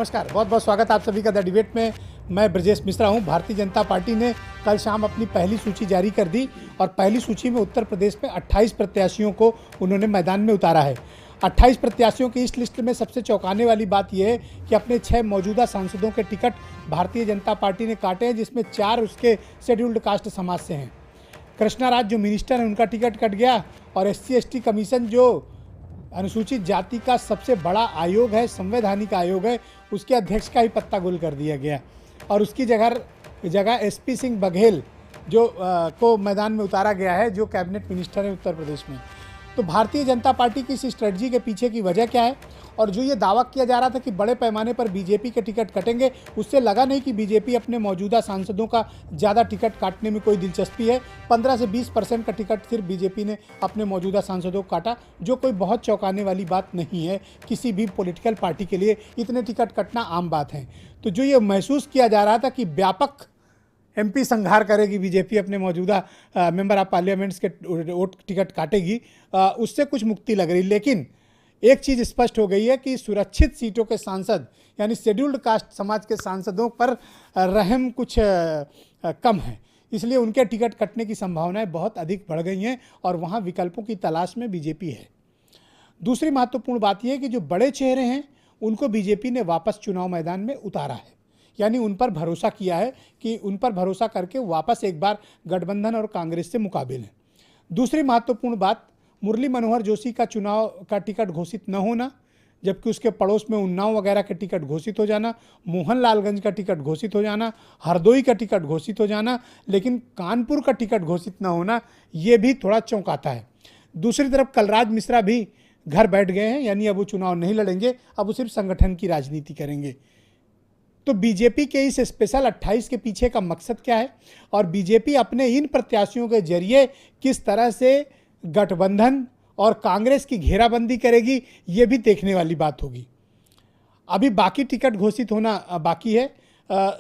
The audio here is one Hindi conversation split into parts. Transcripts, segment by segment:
नमस्कार, बहुत बहुत स्वागत आप सभी का द डिबेट में। मैं ब्रजेश मिश्रा हूं। भारतीय जनता पार्टी ने कल शाम अपनी पहली सूची जारी कर दी और पहली सूची में उत्तर प्रदेश में 28 प्रत्याशियों को उन्होंने मैदान में उतारा है। 28 प्रत्याशियों की इस लिस्ट में सबसे चौंकाने वाली बात यह है कि अपने 6 मौजूदा सांसदों के टिकट भारतीय जनता पार्टी ने काटे हैं, जिसमें 4 उसके शेड्यूल्ड कास्ट समाज से हैं। कृष्णा राज जो मिनिस्टर हैं उनका टिकट कट गया और SC/ST कमीशन जो अनुसूचित जाति का सबसे बड़ा आयोग है, संवैधानिक आयोग है, उसके अध्यक्ष का ही पत्ता गोल कर दिया गया और उसकी जगह SP सिंह बघेल जो को मैदान में उतारा गया है, जो कैबिनेट मिनिस्टर है उत्तर प्रदेश में। तो भारतीय जनता पार्टी की इस स्ट्रेटजी के पीछे की वजह क्या है? और जो ये दावा किया जा रहा था कि बड़े पैमाने पर बीजेपी के टिकट कटेंगे, उससे लगा नहीं कि बीजेपी अपने मौजूदा सांसदों का ज़्यादा टिकट काटने में कोई दिलचस्पी है। 15 से 20% का टिकट सिर्फ बीजेपी ने अपने मौजूदा सांसदों को काटा, जो कोई बहुत चौंकाने वाली बात नहीं है। किसी भी पॉलिटिकल पार्टी के लिए इतने टिकट कटना आम बात है। तो जो ये महसूस किया जा रहा था कि व्यापक MP संहार करेगी बीजेपी, अपने मौजूदा मेंबर ऑफ पार्लियामेंट्स के वोट टिकट काटेगी, उससे कुछ मुक्ति लग रही। लेकिन एक चीज़ स्पष्ट हो गई है कि सुरक्षित सीटों के सांसद यानी शेड्यूल्ड कास्ट समाज के सांसदों पर रहम कुछ कम है, इसलिए उनके टिकट कटने की संभावनाएं बहुत अधिक बढ़ गई हैं और वहां विकल्पों की तलाश में बीजेपी है। दूसरी महत्वपूर्ण बात यह है कि जो बड़े चेहरे हैं उनको बीजेपी ने वापस चुनाव मैदान में उतारा है, यानी उन पर भरोसा किया है कि उन पर भरोसा करके वापस एक बार गठबंधन और कांग्रेस से मुकाबले। दूसरी महत्वपूर्ण बात, मुरली मनोहर जोशी का चुनाव का टिकट घोषित न होना, जबकि उसके पड़ोस में उन्नाव वगैरह के टिकट घोषित हो जाना, मोहनलालगंज का टिकट घोषित हो जाना, हरदोई का टिकट घोषित हो जाना, लेकिन कानपुर का टिकट घोषित न होना, ये भी थोड़ा चौंकाता है। दूसरी तरफ कलराज मिश्रा भी घर बैठ गए हैं, यानी अब वो चुनाव नहीं लड़ेंगे, अब वो सिर्फ संगठन की राजनीति करेंगे। तो बीजेपी के इस स्पेशल 28 के पीछे का मकसद क्या है और बीजेपी अपने इन प्रत्याशियों के जरिए किस तरह से गठबंधन और कांग्रेस की घेराबंदी करेगी, ये भी देखने वाली बात होगी। अभी बाकी टिकट घोषित होना बाकी है।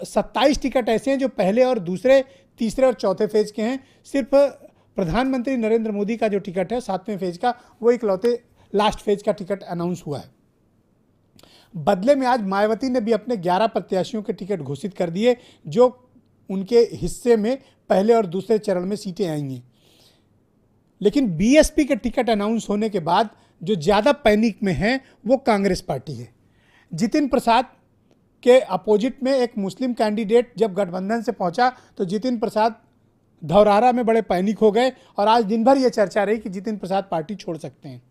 27 टिकट ऐसे हैं जो पहले और दूसरे, तीसरे और चौथे फेज के हैं। सिर्फ प्रधानमंत्री नरेंद्र मोदी का जो टिकट है 7वें फेज का, वो इकलौते लास्ट फेज का टिकट अनाउंस हुआ है। बदले में आज मायावती ने भी अपने 11 प्रत्याशियों के टिकट घोषित कर दिए, जो उनके हिस्से में पहले और दूसरे चरण में सीटें आएंगी। लेकिन BSP के टिकट अनाउंस होने के बाद जो ज़्यादा पैनिक में है वो कांग्रेस पार्टी है। जितिन प्रसाद के अपोजिट में एक मुस्लिम कैंडिडेट जब गठबंधन से पहुंचा तो जितिन प्रसाद धौरहरा में बड़े पैनिक हो गए और आज दिन भर ये चर्चा रही कि जितिन प्रसाद पार्टी छोड़ सकते हैं।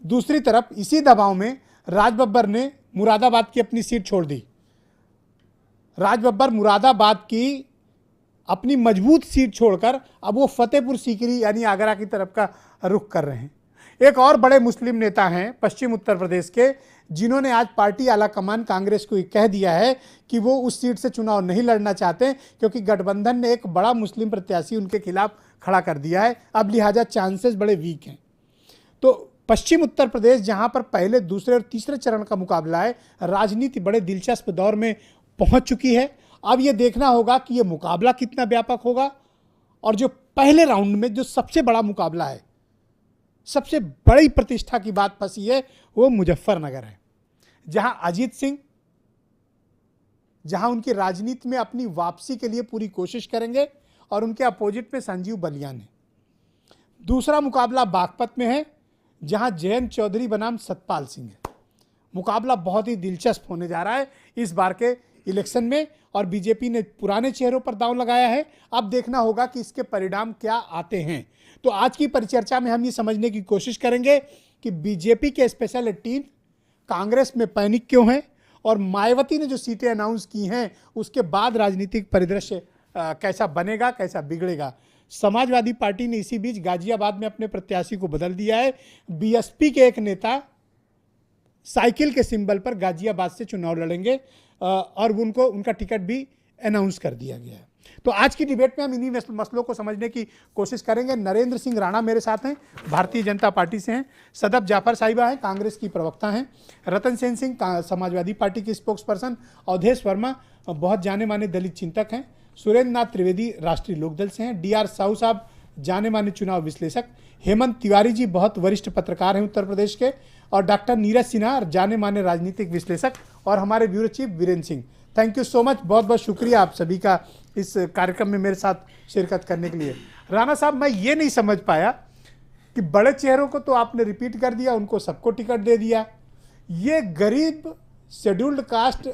दूसरी तरफ इसी दबाव में राज बब्बर ने मुरादाबाद की अपनी सीट छोड़ दी। राज बब्बर मुरादाबाद की अपनी मजबूत सीट छोड़कर अब वो फतेहपुर सीकरी यानी आगरा की तरफ का रुख कर रहे हैं। एक और बड़े मुस्लिम नेता हैं पश्चिम उत्तर प्रदेश के, जिन्होंने आज पार्टी आलाकमान कांग्रेस को कह दिया है कि वो उस सीट से चुनाव नहीं लड़ना चाहते, क्योंकि गठबंधन ने एक बड़ा मुस्लिम प्रत्याशी उनके खिलाफ खड़ा कर दिया है। अब लिहाजा चांसेस बड़े वीक हैं। तो पश्चिम उत्तर प्रदेश, जहां पर पहले, दूसरे और तीसरे चरण का मुकाबला है, राजनीति बड़े दिलचस्प दौर में पहुंच चुकी है। अब ये देखना होगा कि ये मुकाबला कितना व्यापक होगा और जो पहले राउंड में जो सबसे बड़ा मुकाबला है, सबसे बड़ी प्रतिष्ठा की बात फंसी है, वो मुजफ्फरनगर है, जहां अजीत सिंह, जहां उनकी राजनीति में अपनी वापसी के लिए पूरी कोशिश करेंगे और उनके अपोजिट में संजीव बलियान है। दूसरा मुकाबला बागपत में है, जहां जयंत चौधरी बनाम सतपाल सिंह है। मुकाबला बहुत ही दिलचस्प होने जा रहा है इस बार के इलेक्शन में और बीजेपी ने पुराने चेहरों पर दांव लगाया है। अब देखना होगा कि इसके परिणाम क्या आते हैं। तो आज की परिचर्चा में हम ये समझने की कोशिश करेंगे कि बीजेपी के स्पेशल 18 कांग्रेस में पैनिक क्यों है और मायावती ने जो सीटें अनाउंस की हैं उसके बाद राजनीतिक परिदृश्य कैसा बनेगा, कैसा बिगड़ेगा। समाजवादी पार्टी ने इसी बीच गाजियाबाद में अपने प्रत्याशी को बदल दिया है। BSP के एक नेता साइकिल के सिंबल पर गाजियाबाद से चुनाव लड़ेंगे और उनका टिकट भी अनाउंस कर दिया गया है। तो आज की डिबेट में हम इन्हीं मसलों को समझने की कोशिश करेंगे। नरेंद्र सिंह राणा मेरे साथ हैं, भारतीय जनता पार्टी से हैं। सदफ जाफर साहिबा हैं, कांग्रेस की प्रवक्ता हैं। रतन सेन सिंह समाजवादी पार्टी के स्पोक्स पर्सन। अवधेश वर्मा बहुत जाने माने दलित चिंतक हैं। सुरेंद्र नाथ त्रिवेदी राष्ट्रीय लोकदल से हैं। DR साहू साहब जाने माने चुनाव विश्लेषक। हेमंत तिवारी जी बहुत वरिष्ठ पत्रकार हैं उत्तर प्रदेश के। और डॉक्टर नीरज सिन्हा जाने माने राजनीतिक विश्लेषक और हमारे bureau chief Virendra Singh. Thank you so much, बहुत बहुत शुक्रिया आप सभी का इस कार्यक्रम में मेरे साथ शिरकत करने के लिए। राणा साहब, मैं ये नहीं समझ पाया कि बड़े चेहरों को तो आपने रिपीट कर दिया, उनको सबको टिकट दे दिया, ये गरीब शेड्यूल्ड कास्ट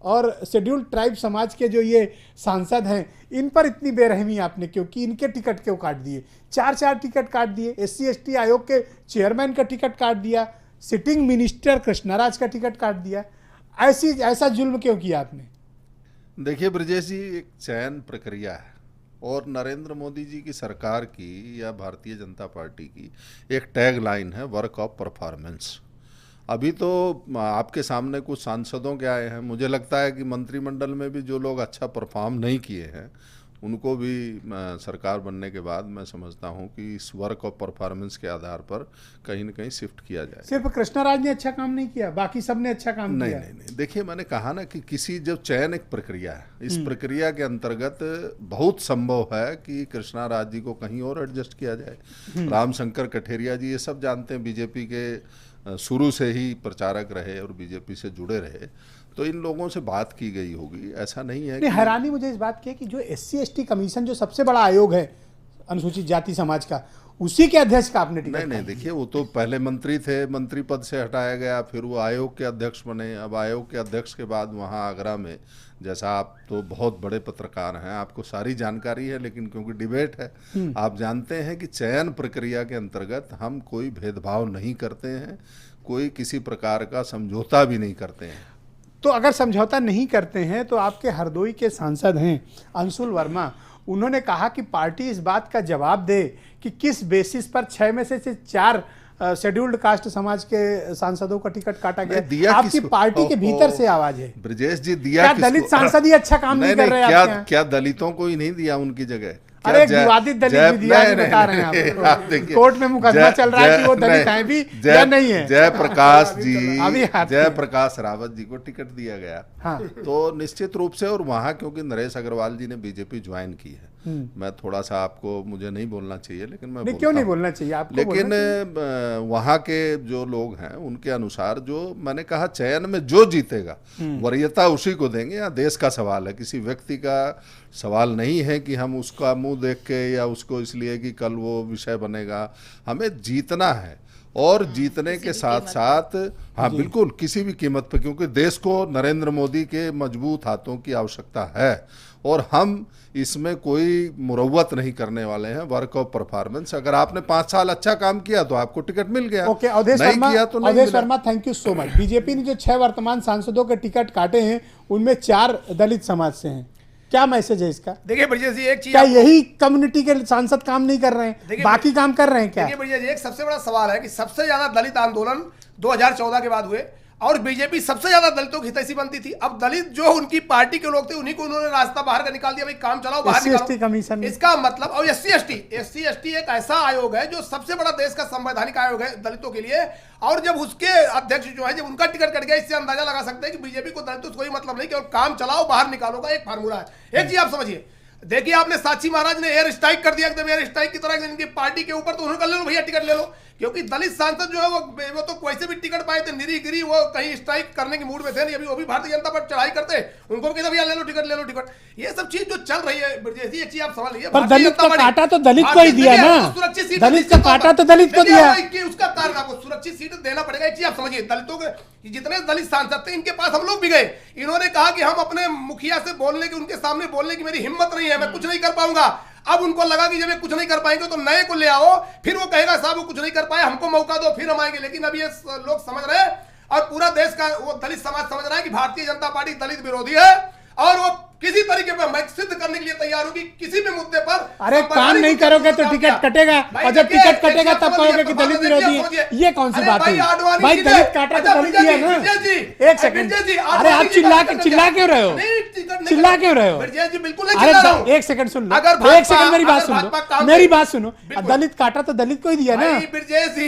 और शेड्यूल्ड ट्राइब समाज के जो ये सांसद हैं, इन पर इतनी बेरहमी आपने क्यों की? इनके टिकट क्यों काट दिए? 4 टिकट काट दिए, SC/ST आयोग के चेयरमैन का टिकट काट दिया, सिटिंग मिनिस्टर कृष्णाराज का टिकट काट दिया। ऐसा जुल्म क्यों किया आपने? देखिए ब्रजेश जी, एक चयन प्रक्रिया है और नरेंद्र मोदी जी की सरकार की या भारतीय जनता पार्टी की एक टैग लाइन है, वर्क ऑफ परफॉर्मेंस। अभी तो आपके सामने कुछ सांसदों के आए हैं, मुझे लगता है कि मंत्रिमंडल में भी जो लोग अच्छा परफॉर्म नहीं किए हैं उनको भी सरकार बनने के बाद मैं समझता हूं कि इस वर्क ऑफ परफॉर्मेंस के आधार पर कहीं न कहीं शिफ्ट किया जाए। सिर्फ कृष्णाराज ने अच्छा काम नहीं किया, बाकी सब ने अच्छा काम किया? नहीं, देखिए मैंने कहा ना कि किसी जब चयन एक प्रक्रिया है, इस प्रक्रिया के अंतर्गत बहुत संभव है कि कृष्णाराज जी को कहीं और एडजस्ट किया जाए। रामशंकर कठेरिया जी ये सब जानते हैं, बीजेपी के शुरू से ही प्रचारक रहे और बीजेपी से जुड़े रहे, तो इन लोगों से बात की गई होगी। ऐसा नहीं है। नहीं, हैरानी मुझे इस बात की है कि जो SC/ST कमीशन जो सबसे बड़ा आयोग है अनुसूचित जाति समाज का, उसी के अध्यक्ष का आपने टिकट? नहीं, देखिए वो तो पहले मंत्री थे, मंत्री पद से हटाया गया, फिर वो आयोग के अध्यक्ष बने। अब आयोग के अध्यक्ष के बाद वहाँ आगरा में, जैसा आप तो बहुत बड़े पत्रकार हैं, आपको सारी जानकारी है, लेकिन क्योंकि डिबेट है, आप जानते हैं कि चयन प्रक्रिया के अंतर्गत हम कोई भेदभाव नहीं करते हैं, कोई किसी प्रकार का समझौता भी नहीं करते हैं। तो अगर समझौता नहीं करते हैं तो आपके हरदोई के सांसद हैं अंशुल वर्मा, उन्होंने कहा कि पार्टी इस बात का जवाब दे कि किस बेसिस पर 6 में से 4 शेड्यूल्ड कास्ट समाज के सांसदों का टिकट काटा गया। आपकी पार्टी के भीतर से आवाज है। ब्रजेश जी, दिया क्या दलित सांसद ही अच्छा काम नहीं कर रहे हैं? क्या दलितों को ही नहीं दिया उनकी जगह? अरे विवादित दलित भी दिया, बता रहे हैं आप। कोर्ट में मुकदमा चल रहा है कि वो दलित हैं भी या नहीं है। जयप्रकाश रावत जी को टिकट दिया गया। हाँ। तो निश्चित रूप से, और वहाँ क्योंकि नरेश अग्रवाल जी ने बीजेपी ज्वाइन की है, मैं थोड़ा सा आपको, मुझे नहीं बोलना चाहिए लेकिन मैं क्यों नहीं बोलना चाहिए आपको? लेकिन वहाँ के जो लोग हैं उनके अनुसार, जो मैंने कहा चयन में जो जीतेगा वरीयता उसी को देंगे। यहाँ देश का सवाल है, किसी व्यक्ति का सवाल नहीं है कि हम उसका मुंह देख के या उसको इसलिए कि कल वो विषय बनेगा। हमें जीतना है और जीतने के साथ साथ, हाँ बिल्कुल, किसी भी कीमत पर, क्योंकि देश को नरेंद्र मोदी के मजबूत हाथों की आवश्यकता है और हम इसमें कोई मुरव्वत नहीं करने वाले हैं। वर्क ऑफ परफॉर्मेंस, अगर आपने 5 साल अच्छा काम किया तो आपको टिकट मिल गया। Okay, Awadhesh Verma, thank you so much. BJP ने जो 6 वर्तमान सांसदों के टिकट काटे हैं उनमें 4 दलित समाज से हैं, क्या मैसेज है इसका? देखिए ब्रजेश जी, एक चीज, क्या यही कम्युनिटी के सांसद काम नहीं कर रहे हैं, बाकी काम कर रहे हैं क्या? देखिए ब्रजेश जी, एक सबसे बड़ा सवाल है कि सबसे ज्यादा दलित आंदोलन 2014 के बाद हुए और बीजेपी सबसे ज्यादा दलितों की हितैषी बनती थी। अब दलित जो उनकी पार्टी के लोग थे उन्हीं को उन्होंने रास्ता बाहर का निकाल दिया, भाई काम चलाओ, बाहर निकालो कमीशन। इसका मतलब, और SC/ST एक ऐसा आयोग है जो सबसे बड़ा देश का संवैधानिक आयोग है दलितों के लिए, और जब उसके अध्यक्ष जो है, जब उनका टिकट कट गया, इससे अंदाजा लगा सकते हैं कि बीजेपी को दलितों से कोई मतलब नहीं, केवल काम चलाओ बाहर निकालो का एक फार्मूला है। एक चीज आप समझिए, देखिए आपने साक्षी महाराज ने एयर स्ट्राइक कर दिया, एकदम एयर स्ट्राइक की तरह इनकी पार्टी के ऊपर, तो उन्होंने ले लो भैया टिकट ले लो, क्योंकि दलित सांसद जो है वो तो वैसे भी टिकट पाए थे, निरी गिरी, वो कहीं स्ट्राइक करने की मूड में थे नहीं, अभी वो भी भारतीय जनता पार्टी चढ़ाई करते, उनको कहते भैया ले लो टिकट, ले लो टिकट। ये सब चीज जो चल रही है ब्रजेश जी, एक चीज आप समझ लीजिए, पर दलित का काटा तो दलित को ही दिया ना, सुरक्षित सीट, दलित का काटा तो दलित को दिया, उसका कारण आपको सुरक्षित सीट देना पड़ेगा। एक चीज आप समझिए, दलितों के जितने दलित सांसद थे इनके पास हम लोग भी गए, इन्होंने कहा कि हम अपने मुखिया से बोलने की, उनके सामने बोलने की मेरी हिम्मत नहीं है, मैं कुछ नहीं कर पाऊंगा। अब उनको लगा कि जब ये कुछ नहीं कर पाएंगे तो नए को ले आओ, फिर वो कहेगा साहब वो कुछ नहीं कर पाए, हमको मौका दो, फिर हम आएंगे। लेकिन अब ये लोग समझ रहे हैं और पूरा देश का वो दलित समाज समझ रहा है कि भारतीय जनता पार्टी दलित विरोधी है और वो किसी तरीके पर मैं सिद्ध करने के लिए तैयार हूं कि किसी भी मुद्दे पर, अरे काम नहीं करोगे तो टिकट कटेगा, और जब टिकट कटेगा तब कहोगे कि दलित विरोधी है। ये कौन सी बात है भाई? दलित काटा तो दलित ही है ना। एक सेकंड, अरे आप चिल्ला क्यों रहे हो? चिल्ला क्यों रहे हो? बिल्कुल, अरे एक सेकंड सुन लो, एक सेकंड मेरी बात सुन लो, मेरी बात सुनो। दलित काटा तो दलित को ही दिया ना। ब्रजेश जी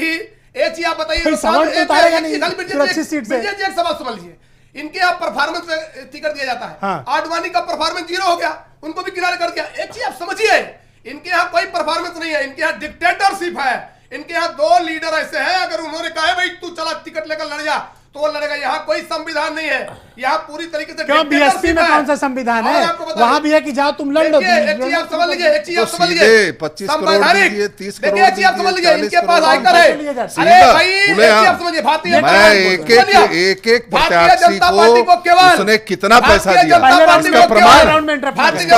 एक चीज आप बताइए, सवाल तो उतारेगा नहीं सुरक्षित सीट से। एक सवाल समझ लीजिए, इनके यहाँ परफॉर्मेंस पे टिकट दिया जाता है। हाँ। आडवाणी का परफॉर्मेंस 0 हो गया, उनको भी किनारे कर दिया। एक चीज आप समझिए, इनके यहाँ कोई परफॉर्मेंस नहीं है, इनके यहाँ डिक्टेटरशिप है। इनके यहाँ 2 लीडर ऐसे हैं, अगर उन्होंने कहा है भाई तू चला टिकट लेकर लड़ जा, तो वो लड़ेगा। यहाँ कोई संविधान नहीं है, यहाँ पूरी तरीके से क्यों बीएसपी में कौन सा संविधान है? वहां भी है कि जाओ तुम लड़ लो। एक चीज आप समझ लीजिए, एक चीज आप समझ लीजिए, 25 करोड़ दीजिए, 30 करोड़ देखिए, एक चीज आप समझ लीजिए, इनके पास आयकर है। अरे भाई एक चीज आप समझिए, भारतीय एक प्रत्याशी को केवल उसने कितना पैसा दिया, इसका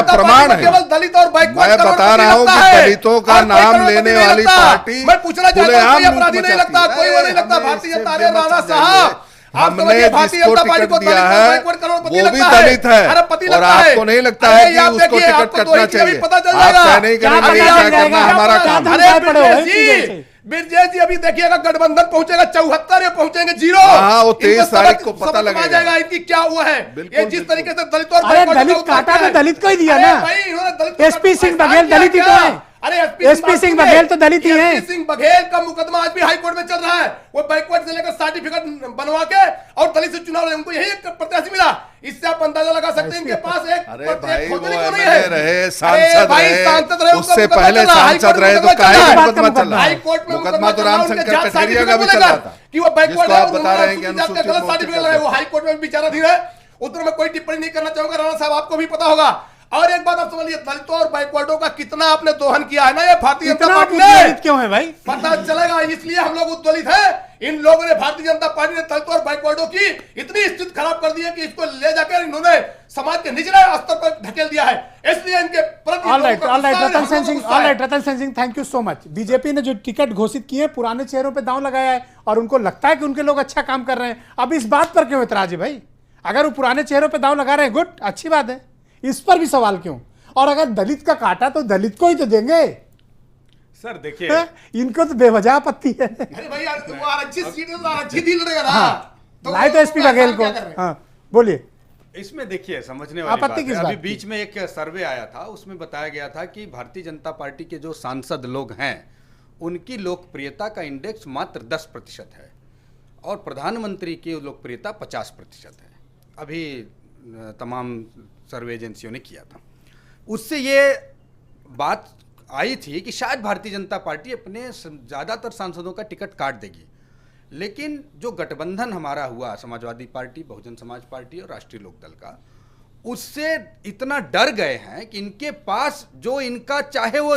प्रमाण है। केवल दलित और बैकवर्ड मैं बता रहा हूँ कि दलितों का नाम लेने वाली पार्टी, मैं पूछना चाहता हूँ, कोई अपराधी नहीं लगता, कोई वो नहीं लगता। भारतीय जनता ने राणा साहब, हमने जिसको टिकट दिया है वो भी दलित है, और आपको नहीं लगता है कि उसको टिकट कटना चाहिए? आप तय नहीं करेंगे क्या करना हमारा काम। बिरजेश जी अभी देखिएगा, गठबंधन पहुंचेगा 74 या पहुंचेंगे 0। हाँ, वो 23 तारीख को पता लगेगा इनकी क्या हुआ है। ये जिस तरीके से दलित और दलित काटा तो दलित को ही दिया ना। एसपी सिंह बघेल दलित ही तो है। अरे एसपी सिंह बघेल तो दलित ही है। एसपी सिंह बघेल का मुकदमा आज भी हाई कोर्ट में चल रहा है। वो बैकवर्ड से लेकर सर्टिफिकेट बनवा के और दलित से चुनाव लड़े, उनको यही एक प्रत्याशी मिला। इससे आप अंदाजा लगा सकते हैं इनके पास एक रहे सांसद रहे, उससे पहले सांसद रहे तो काहे मुकदमा चल रहा है? हाई कोर्ट में मुकदमा तो रामशंकर कठेरिया का भी चल रहा था, कि वो बैकवर्ड जिसको आप बता रहे हैं कि अनुसूचित गलत सर्टिफिकेट लगाए, वो हाई कोर्ट में विचाराधीन है। उधर में कोई टिप्पणी नहीं करना चाहूंगा, राणा साहब आपको भी पता होगा। और एक बात आप समझिए, दलितों और बैकवर्डों का कितना आपने दोहन किया है ना, ये भारतीय जनता पार्टी ने। क्यों है भाई? पता चलेगा, इसलिए हम लोग उद्दोलित हैं। इन लोगों ने, भारतीय जनता पार्टी ने दलितों और बैकवर्डों की इतनी स्थिति खराब कर दी है कि इसको ले जाकर इन्होंने समाज के निचले स्तर पर ढकेल दिया है। इसलिए इनके प्रति Ratan Sen Singh, thank you so much. BJP ने जो टिकट घोषित किए, पुराने चेहरों पर दांव लगाया है और उनको लगता है कि उनके लोग अच्छा काम कर रहे हैं। अब इस बात पर क्यों इतराज है भाई? अगर वो पुराने चेहरों पर दांव लगा रहे हैं, गुड, अच्छी बात है, इस पर भी सवाल क्यों? और अगर दलित का काटा तो दलित को ही तो देंगे सर। देखिए, इनको तो बेवजह आपत्ति है। अरे भाई वो आरक्षित सीट है तो आरक्षित ही लड़ेगा ना। लाए तो एसपी बघेल को। हाँ बोलिए। इसमें देखिए समझने वाली आपत्ति बात किस है। बात अभी बीच में एक सर्वे आया था, उसमें बताया गया था कि भारतीय जनता पार्टी के जो सांसद लोग हैं उनकी लोकप्रियता का इंडेक्स मात्र 10% है और प्रधानमंत्री की लोकप्रियता 50% है। अभी तमाम सर्वे एजेंसियों ने किया था, उससे ये बात आई थी कि शायद भारतीय जनता पार्टी अपने ज़्यादातर सांसदों का टिकट काट देगी। लेकिन जो गठबंधन हमारा हुआ, समाजवादी पार्टी, बहुजन समाज पार्टी और राष्ट्रीय लोकदल का, उससे इतना डर गए हैं कि इनके पास जो इनका चाहे वो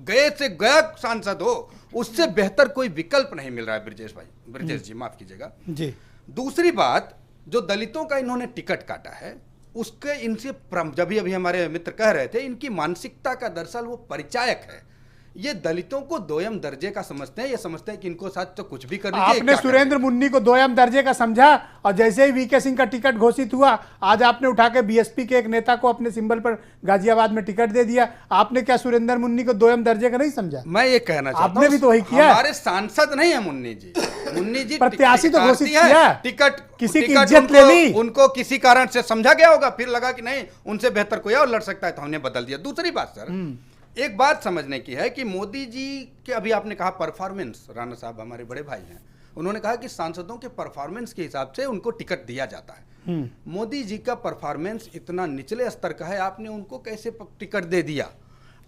गए से गया सांसद हो, उससे बेहतर कोई विकल्प नहीं मिल रहा है। ब्रजेश जी माफ कीजिएगा जी। दूसरी बात, जो दलितों का इन्होंने टिकट काटा है, उसके इनसे जब अभी हमारे मित्र कह रहे थे, इनकी मानसिकता का दरअसल वो परिचायक है। ये दलितों को दोयम दर्जे का समझते हैं, ये समझते हैं कि इनको साथ तो कुछ भी कर लीजिए। आपने सुरेंद्र मुन्नी को दोयम दर्जे का समझा और जैसे ही वीके सिंह का टिकट घोषित हुआ, आज आपने उठा के बीएसपी के एक नेता को अपने सिंबल पर गाजियाबाद में टिकट दे दिया। आपने क्या सुरेंद्र मुन्नी को दोयम दर्जे का नहीं समझा? मैं ये कहना चाहता हूं, आपने भी तो वही किया। हमारे सांसद नहीं है मुन्नी जी। मुन्नी जी प्रत्याशी तो घोषित किया, टिकट किसी की इज्जत ले ली, उनको किसी कारण से समझा गया होगा, फिर लगा कि नहीं उनसे बेहतर कोई और लड़ सकता है तो हमने बदल दिया। दूसरी बात सर, एक बात समझने की है कि मोदी जी के, अभी आपने कहा परफॉर्मेंस, राणा साहब हमारे बड़े भाई हैं, उन्होंने कहा कि सांसदों के परफॉर्मेंस के हिसाब से उनको टिकट दिया जाता है। मोदी जी का परफॉर्मेंस इतना निचले स्तर का है, आपने उनको कैसे टिकट दे दिया?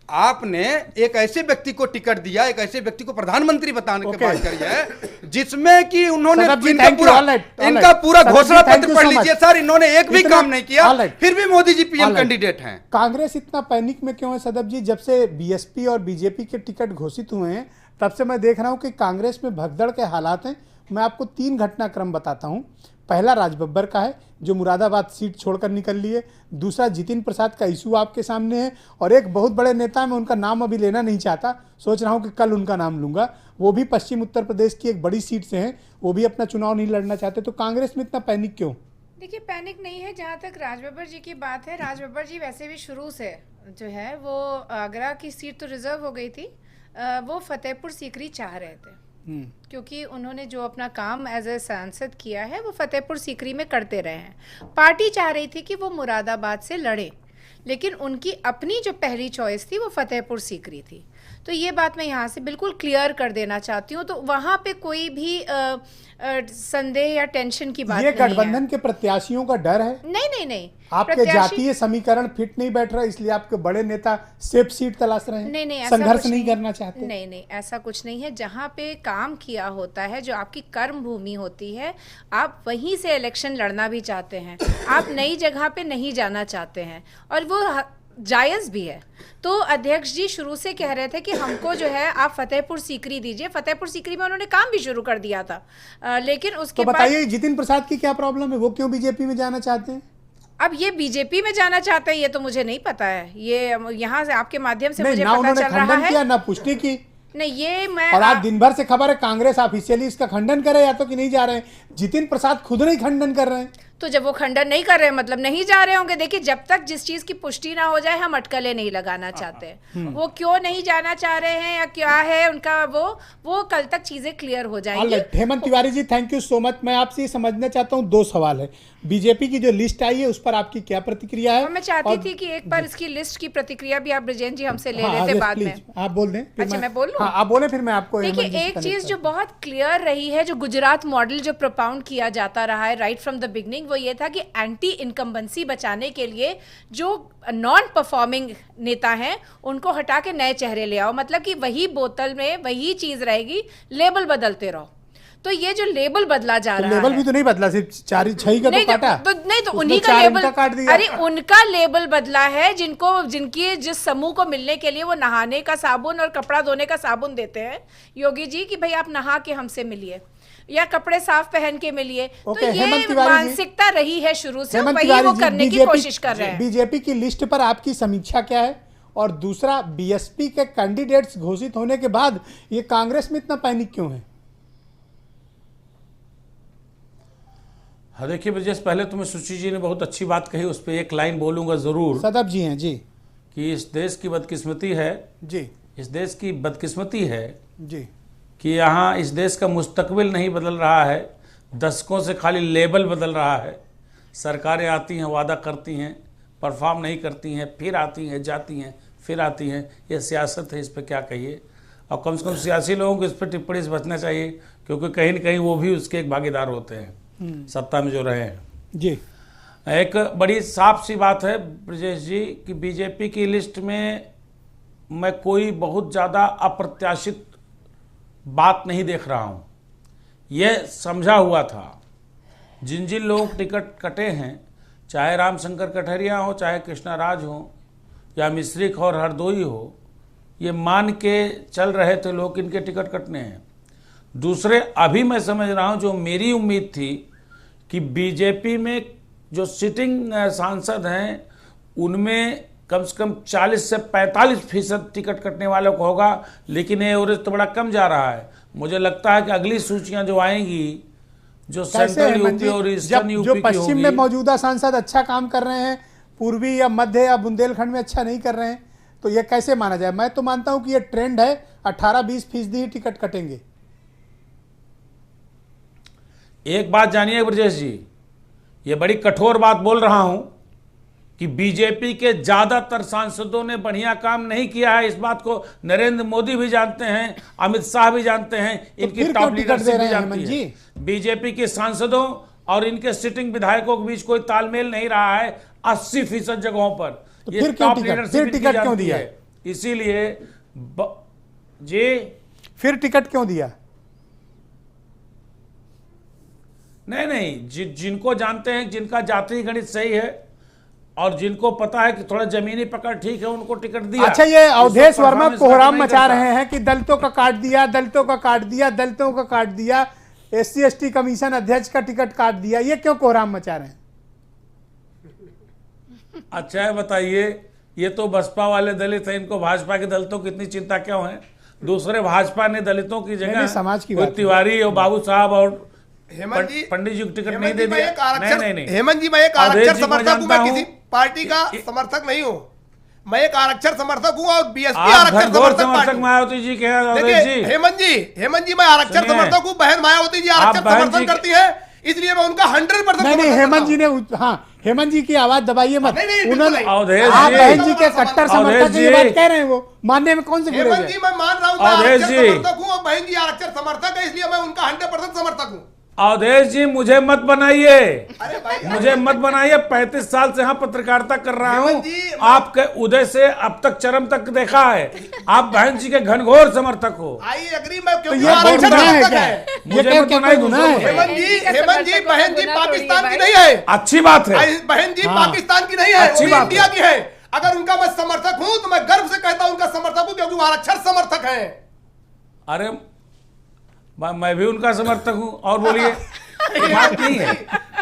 आपने एक ऐसे व्यक्ति को टिकट दिया, एक ऐसे व्यक्ति को प्रधानमंत्री बताने की बात करी है जिसमें कि उन्होंने इनका पूरा घोषणा पत्र पढ़ लीजिए सर, इन्होंने एक भी काम नहीं किया, फिर भी मोदी जी पीएम कैंडिडेट हैं। कांग्रेस इतना पैनिक में क्यों है सदब जी? जब से बीएसपी और बीजेपी के टिकट घोषित हुए हैं तब से मैं देख रहा हूं कि कांग्रेस में भगदड़ के हालात हैं। मैं आपको 3 घटनाक्रम बताता हूं। पहला राजबब्बर का है जो मुरादाबाद सीट छोड़कर निकल लिए, दूसरा जितिन प्रसाद का इशू आपके सामने है, और एक बहुत बड़े नेता, मैं उनका नाम अभी लेना नहीं चाहता, सोच रहा हूं कि कल उनका नाम लूंगा, वो भी पश्चिम उत्तर प्रदेश की एक बड़ी सीट से हैं, वो भी अपना चुनाव नहीं लड़ना चाहते। तो कांग्रेस में इतना पैनिक क्यों? देखिए, पैनिक नहीं है। जहाँ तक राजबब्बर जी की बात है, राजबब्बर जी वैसे भी शुरू से जो है वो आगरा की सीट तो रिजर्व हो गई थी, वो फतेहपुर सीकरी चाह रहे थे क्योंकि उन्होंने जो अपना काम एज ए सांसद किया है वो फतेहपुर सीकरी में करते रहे हैं। पार्टी चाह रही थी कि वो मुरादाबाद से लड़े, लेकिन उनकी अपनी जो पहली चॉइस थी वो फतेहपुर सीकरी थी। तो ये बात मैं यहाँ से बिल्कुल क्लियर कर देना चाहती हूँ। तो वहाँ पे कोई भी संदेह या टेंशन की बात ये नहीं है। गठबंधन के प्रत्याशियों का डर है, नहीं नहीं नहीं, आपके प्रत्याशी- जातीय समीकरण फिट नहीं बैठ रहा, इसलिए आपके बड़े नेता सेफ सीट तलाश रहे हैं, नहीं नहीं, ऐसा संघर्ष कुछ नहीं करना चाहते। नहीं नहीं, ऐसा कुछ नहीं है। जहाँ पे काम किया होता है, जो आपकी कर्म भूमि होती है, आप वहीं से इलेक्शन लड़ना भी चाहते हैं, आप नई जगह पे नहीं जाना चाहते हैं, और वो जायज़ भी है। तो अध्यक्ष जी शुरू से कह रहे थे कि हमको जो है आप फतेहपुर सीकरी दीजिए। फतेहपुर सीकरी में उन्होंने काम भी शुरू कर दिया था, लेकिन उसके तो बाद बताइए जितिन प्रसाद की क्या प्रॉब्लम है, वो क्यों बीजेपी में जाना चाहते हैं? अब ये बीजेपी में जाना चाहते हैं, ये तो मुझे नहीं पता है। ये यहाँ से आपके माध्यम से नहीं, मुझे ना पता उन्होंने चल रहा खंडन है। किया ना पुष्टि की, नहीं, ये मैं और आज दिन भर से खबर है कांग्रेस ऑफिशियली इसका खंडन करे या तो कि नहीं जा रहे हैं। जितिन प्रसाद खुद नहीं खंडन कर रहे हैं। तो जब वो खंडन नहीं कर रहे हैं मतलब नहीं जा रहे होंगे। देखिए, जब तक जिस चीज की पुष्टि ना हो जाए हम अटकलें नहीं लगाना चाहते। वो क्यों नहीं जाना चाह रहे हैं या क्या है उनका, वो कल तक चीजें क्लियर हो जाएंगी। Hemant Tiwari ji, thank you so much. मैं आपसे ये समझना चाहता हूँ, 2 सवाल है। बीजेपी की जो लिस्ट आई है उस पर आपकी क्या प्रतिक्रिया है? और मैं चाहती थी कि एक बार इसकी लिस्ट की प्रतिक्रिया भी आप ब्रजेश जी हमसे ले लेते बाद में। आप बोल दें। फिर अच्छा, मैं बोल लूं? हाँ, आप बोले फिर मैं आपको। देखिए, हेमंत जी से एक connect चीज जो करता हूं। बहुत क्लियर रही है, जो गुजरात मॉडल जो प्रोपाउंड किया जाता रहा है राइट फ्रॉम द बिगनिंग, वो ये था कि एंटी इनकम्बेंसी बचाने के लिए जो नॉन परफॉर्मिंग नेता हैं उनको हटा के नए चेहरे ले आओ। मतलब कि वही बोतल में वही चीज रहेगी, लेबल बदलते रहो। तो ये जो लेबल बदला जा तो रहा लेवल है, भी तो नहीं बदला, सिर्फ 4-6 का तो नहीं काटा। नहीं तो उसमें उन्हीं का 4 लेबल इनका काट दिया। अरे उनका लेबल बदला है, जिनकी जिस समूह को मिलने के लिए वो नहाने का साबुन और कपड़ा धोने का साबुन देते हैं योगी जी कि भाई आप नहा के हमसे मिलिए या कपड़े साफ पहन के मिलिए। तो ओके, ये हेमंत तिवारी जी- मानसिकता रही है शुरू से, हेमंत वही तिवारी वो जी, करने की कोशिश कर रहे हैं। बीजेपी की लिस्ट पर आपकी समीक्षा क्या है? और दूसरा, बीएसपी के कैंडिडेट्स घोषित होने के बाद ये कांग्रेस में इतना पैनिक क्यों है? हाँ, देखिए ब्रजेश, पहले तो मैं सुची जी ने बहुत अच्छी बात कही, उस पर एक लाइन बोलूंगा जरूर सदब जी हैं जी। कि इस देश की बदकिस्मती है, जी इस देश की बदकिस्मती है जी कि यहाँ इस देश का मुस्तकबिल नहीं बदल रहा है, दशकों से खाली लेबल बदल रहा है। सरकारें आती हैं, वादा करती हैं, परफॉर्म नहीं करती हैं, फिर आती हैं, जाती हैं, फिर आती हैं। ये सियासत है, इस पर क्या कहिए। और कम से कम सियासी लोगों को इस पर टिप्पणी से बचना चाहिए, क्योंकि कहीं न कहीं वो भी उसके एक भागीदार होते हैं सत्ता में जो रहे हैं। जी। एक बड़ी साफ सी बात है ब्रजेश जी कि बीजेपी की लिस्ट में मैं कोई बहुत ज़्यादा अप्रत्याशित बात नहीं देख रहा हूँ। यह समझा हुआ था, जिन जिन लोगों के टिकट कटे हैं, चाहे रामशंकर कठरिया हो, चाहे कृष्णा राज हो, या मिश्रिक और हरदोई हो, ये मान के चल रहे थे लोग इनके टिकट कटने हैं। दूसरे, अभी मैं समझ रहा हूँ, जो मेरी उम्मीद थी कि बीजेपी में जो सिटिंग सांसद हैं उनमें कम से कम 40 से 45% टिकट कटने वालों को होगा, लेकिन ये एवरेज तो बड़ा कम जा रहा है। मुझे लगता है कि अगली सूचियां जो आएंगी, जो सेंट्रल यूपी और ईस्टर्न यूपी जो की पश्चिम में होगी, मौजूदा सांसद अच्छा काम कर रहे हैं, पूर्वी या मध्य या बुंदेलखंड में अच्छा नहीं कर रहे हैं, तो ये कैसे माना जाए? मैं तो मानता हूं कि ये ट्रेंड है, 18-20% ही टिकट कटेंगे। एक बात जानिए ब्रजेश जी, ये बड़ी कठोर बात बोल रहा हूं कि बीजेपी के ज्यादातर सांसदों ने बढ़िया काम नहीं किया है। इस बात को नरेंद्र मोदी भी जानते हैं, अमित शाह भी जानते हैं, इनकी फिर टॉप क्यों टिकट दे लीडरशिप रहे भी हैं जानती हेमंत है। बीजेपी के सांसदों और इनके सिटिंग विधायकों के बीच कोई तालमेल नहीं रहा है 80% जगहों पर। तो ये फिर क्यों टॉप टिकट? लीडरशिप फिर इनकी टिकट क्यों जानती दिया? है। इसीलिए जी, फिर टिकट क्यों दिया? नहीं, जिनको जानते हैं, जिनका जाति गणित सही है और जिनको पता है कि थोड़ा जमीनी पकड़ ठीक है, उनको टिकट दिया। अच्छा, ये अवधेश वर्मा परफॉर्मेंस कोहराम नहीं मचा करता। रहे हैं कि दलितों का काट दिया, दलितों का काट दिया, दलितों का काट दिया, SC/ST कमीशन अध्यक्ष का टिकट काट दिया। ये क्यों कोहराम मचा रहे हैं? अच्छा है, बताइए, ये तो बसपा वाले दलित हैं, इनको भाजपा के दलितों की इतनी चिंता क्यों है? दूसरे भाजपा ने दलितों की नहीं, जगह समाज की कोई बात है। तिवारी और बाबू साहब और हेमंत जी, पंडित जी को टिकट हेमंत नहीं जी, दे मैं दिया। एक आरक्षण- नहीं, हेमंत जी, मैं एक अवधेश आरक्षण जी को समर्थक हूं, जानता मैं हूं। किसी पार्टी का समर्थक नहीं हूं। मैं एक आरक्षण समर्थक हूं और बीएसपी आप आरक्षण घनघोर समर्थक समर्थक पार्टी। मायावती जी के हैं अवधेश देखिए जी। हेमंत जी, मैं आरक्षण सुनिए। समर्थक हूं। बहन मायावती जी आप आरक्षण बहन समर्थन जी- करती है, इसलिए मैं उनका 100% नहीं, समर्थन हेमंत करता जी हूं। ने, हाँ, हेमंत जी की आवाज दबाइए मत। नहीं, नहीं, उन्होंने बिल्कुल अवधेश आप जी, बहन जी के कट्टर समर्थक अवधेश हैं, ये बात जी। कह रहे हैं, वो मानने में कौन से गुरेज हेमंत है? जी मैं मान रहा हूँ, मैं अवधेश आरक्षण जी। समर्थक हूँ और बहन जी आरक्षण समर्थक है, इसलिए मैं उनका 100% समर्थक हूँ। अवधेश जी मुझे मत बनाइए, अरे भाई मुझे मत बनाइए। 35 साल से यहाँ पत्रकारिता कर रहा हूँ। हेमंत जी, आपके उदय से अब तक चरम तक देखा है, आप बहन जी के घनघोर समर्थक हो। आई एग्री, मैं तो क्योंकि ये आरक्षण गुनाह है समर्थक क्या? है। ये मुझे क्या मत क्या बनाइए, कोई गुनाह दूसरों है? को हेमंत जी, का हेमंत जी, समर्थक बहन जी होना पाकिस्तान थोड़ी की है नहीं है। अच्छी बात है। बहन जी हाँ। पाकिस्तान की नहीं है, अच्छी वो भी बात इंडिया है। की है। अगर उनका मैं समर्थक हूं तो मैं गर्व से कहता हूं उनका समर्थक हूं, क्योंकि वो आरक्षण समर्थक है। अरे मैं भी उनका समर्थक हूँ। और बोलिए, ये बात नहीं है।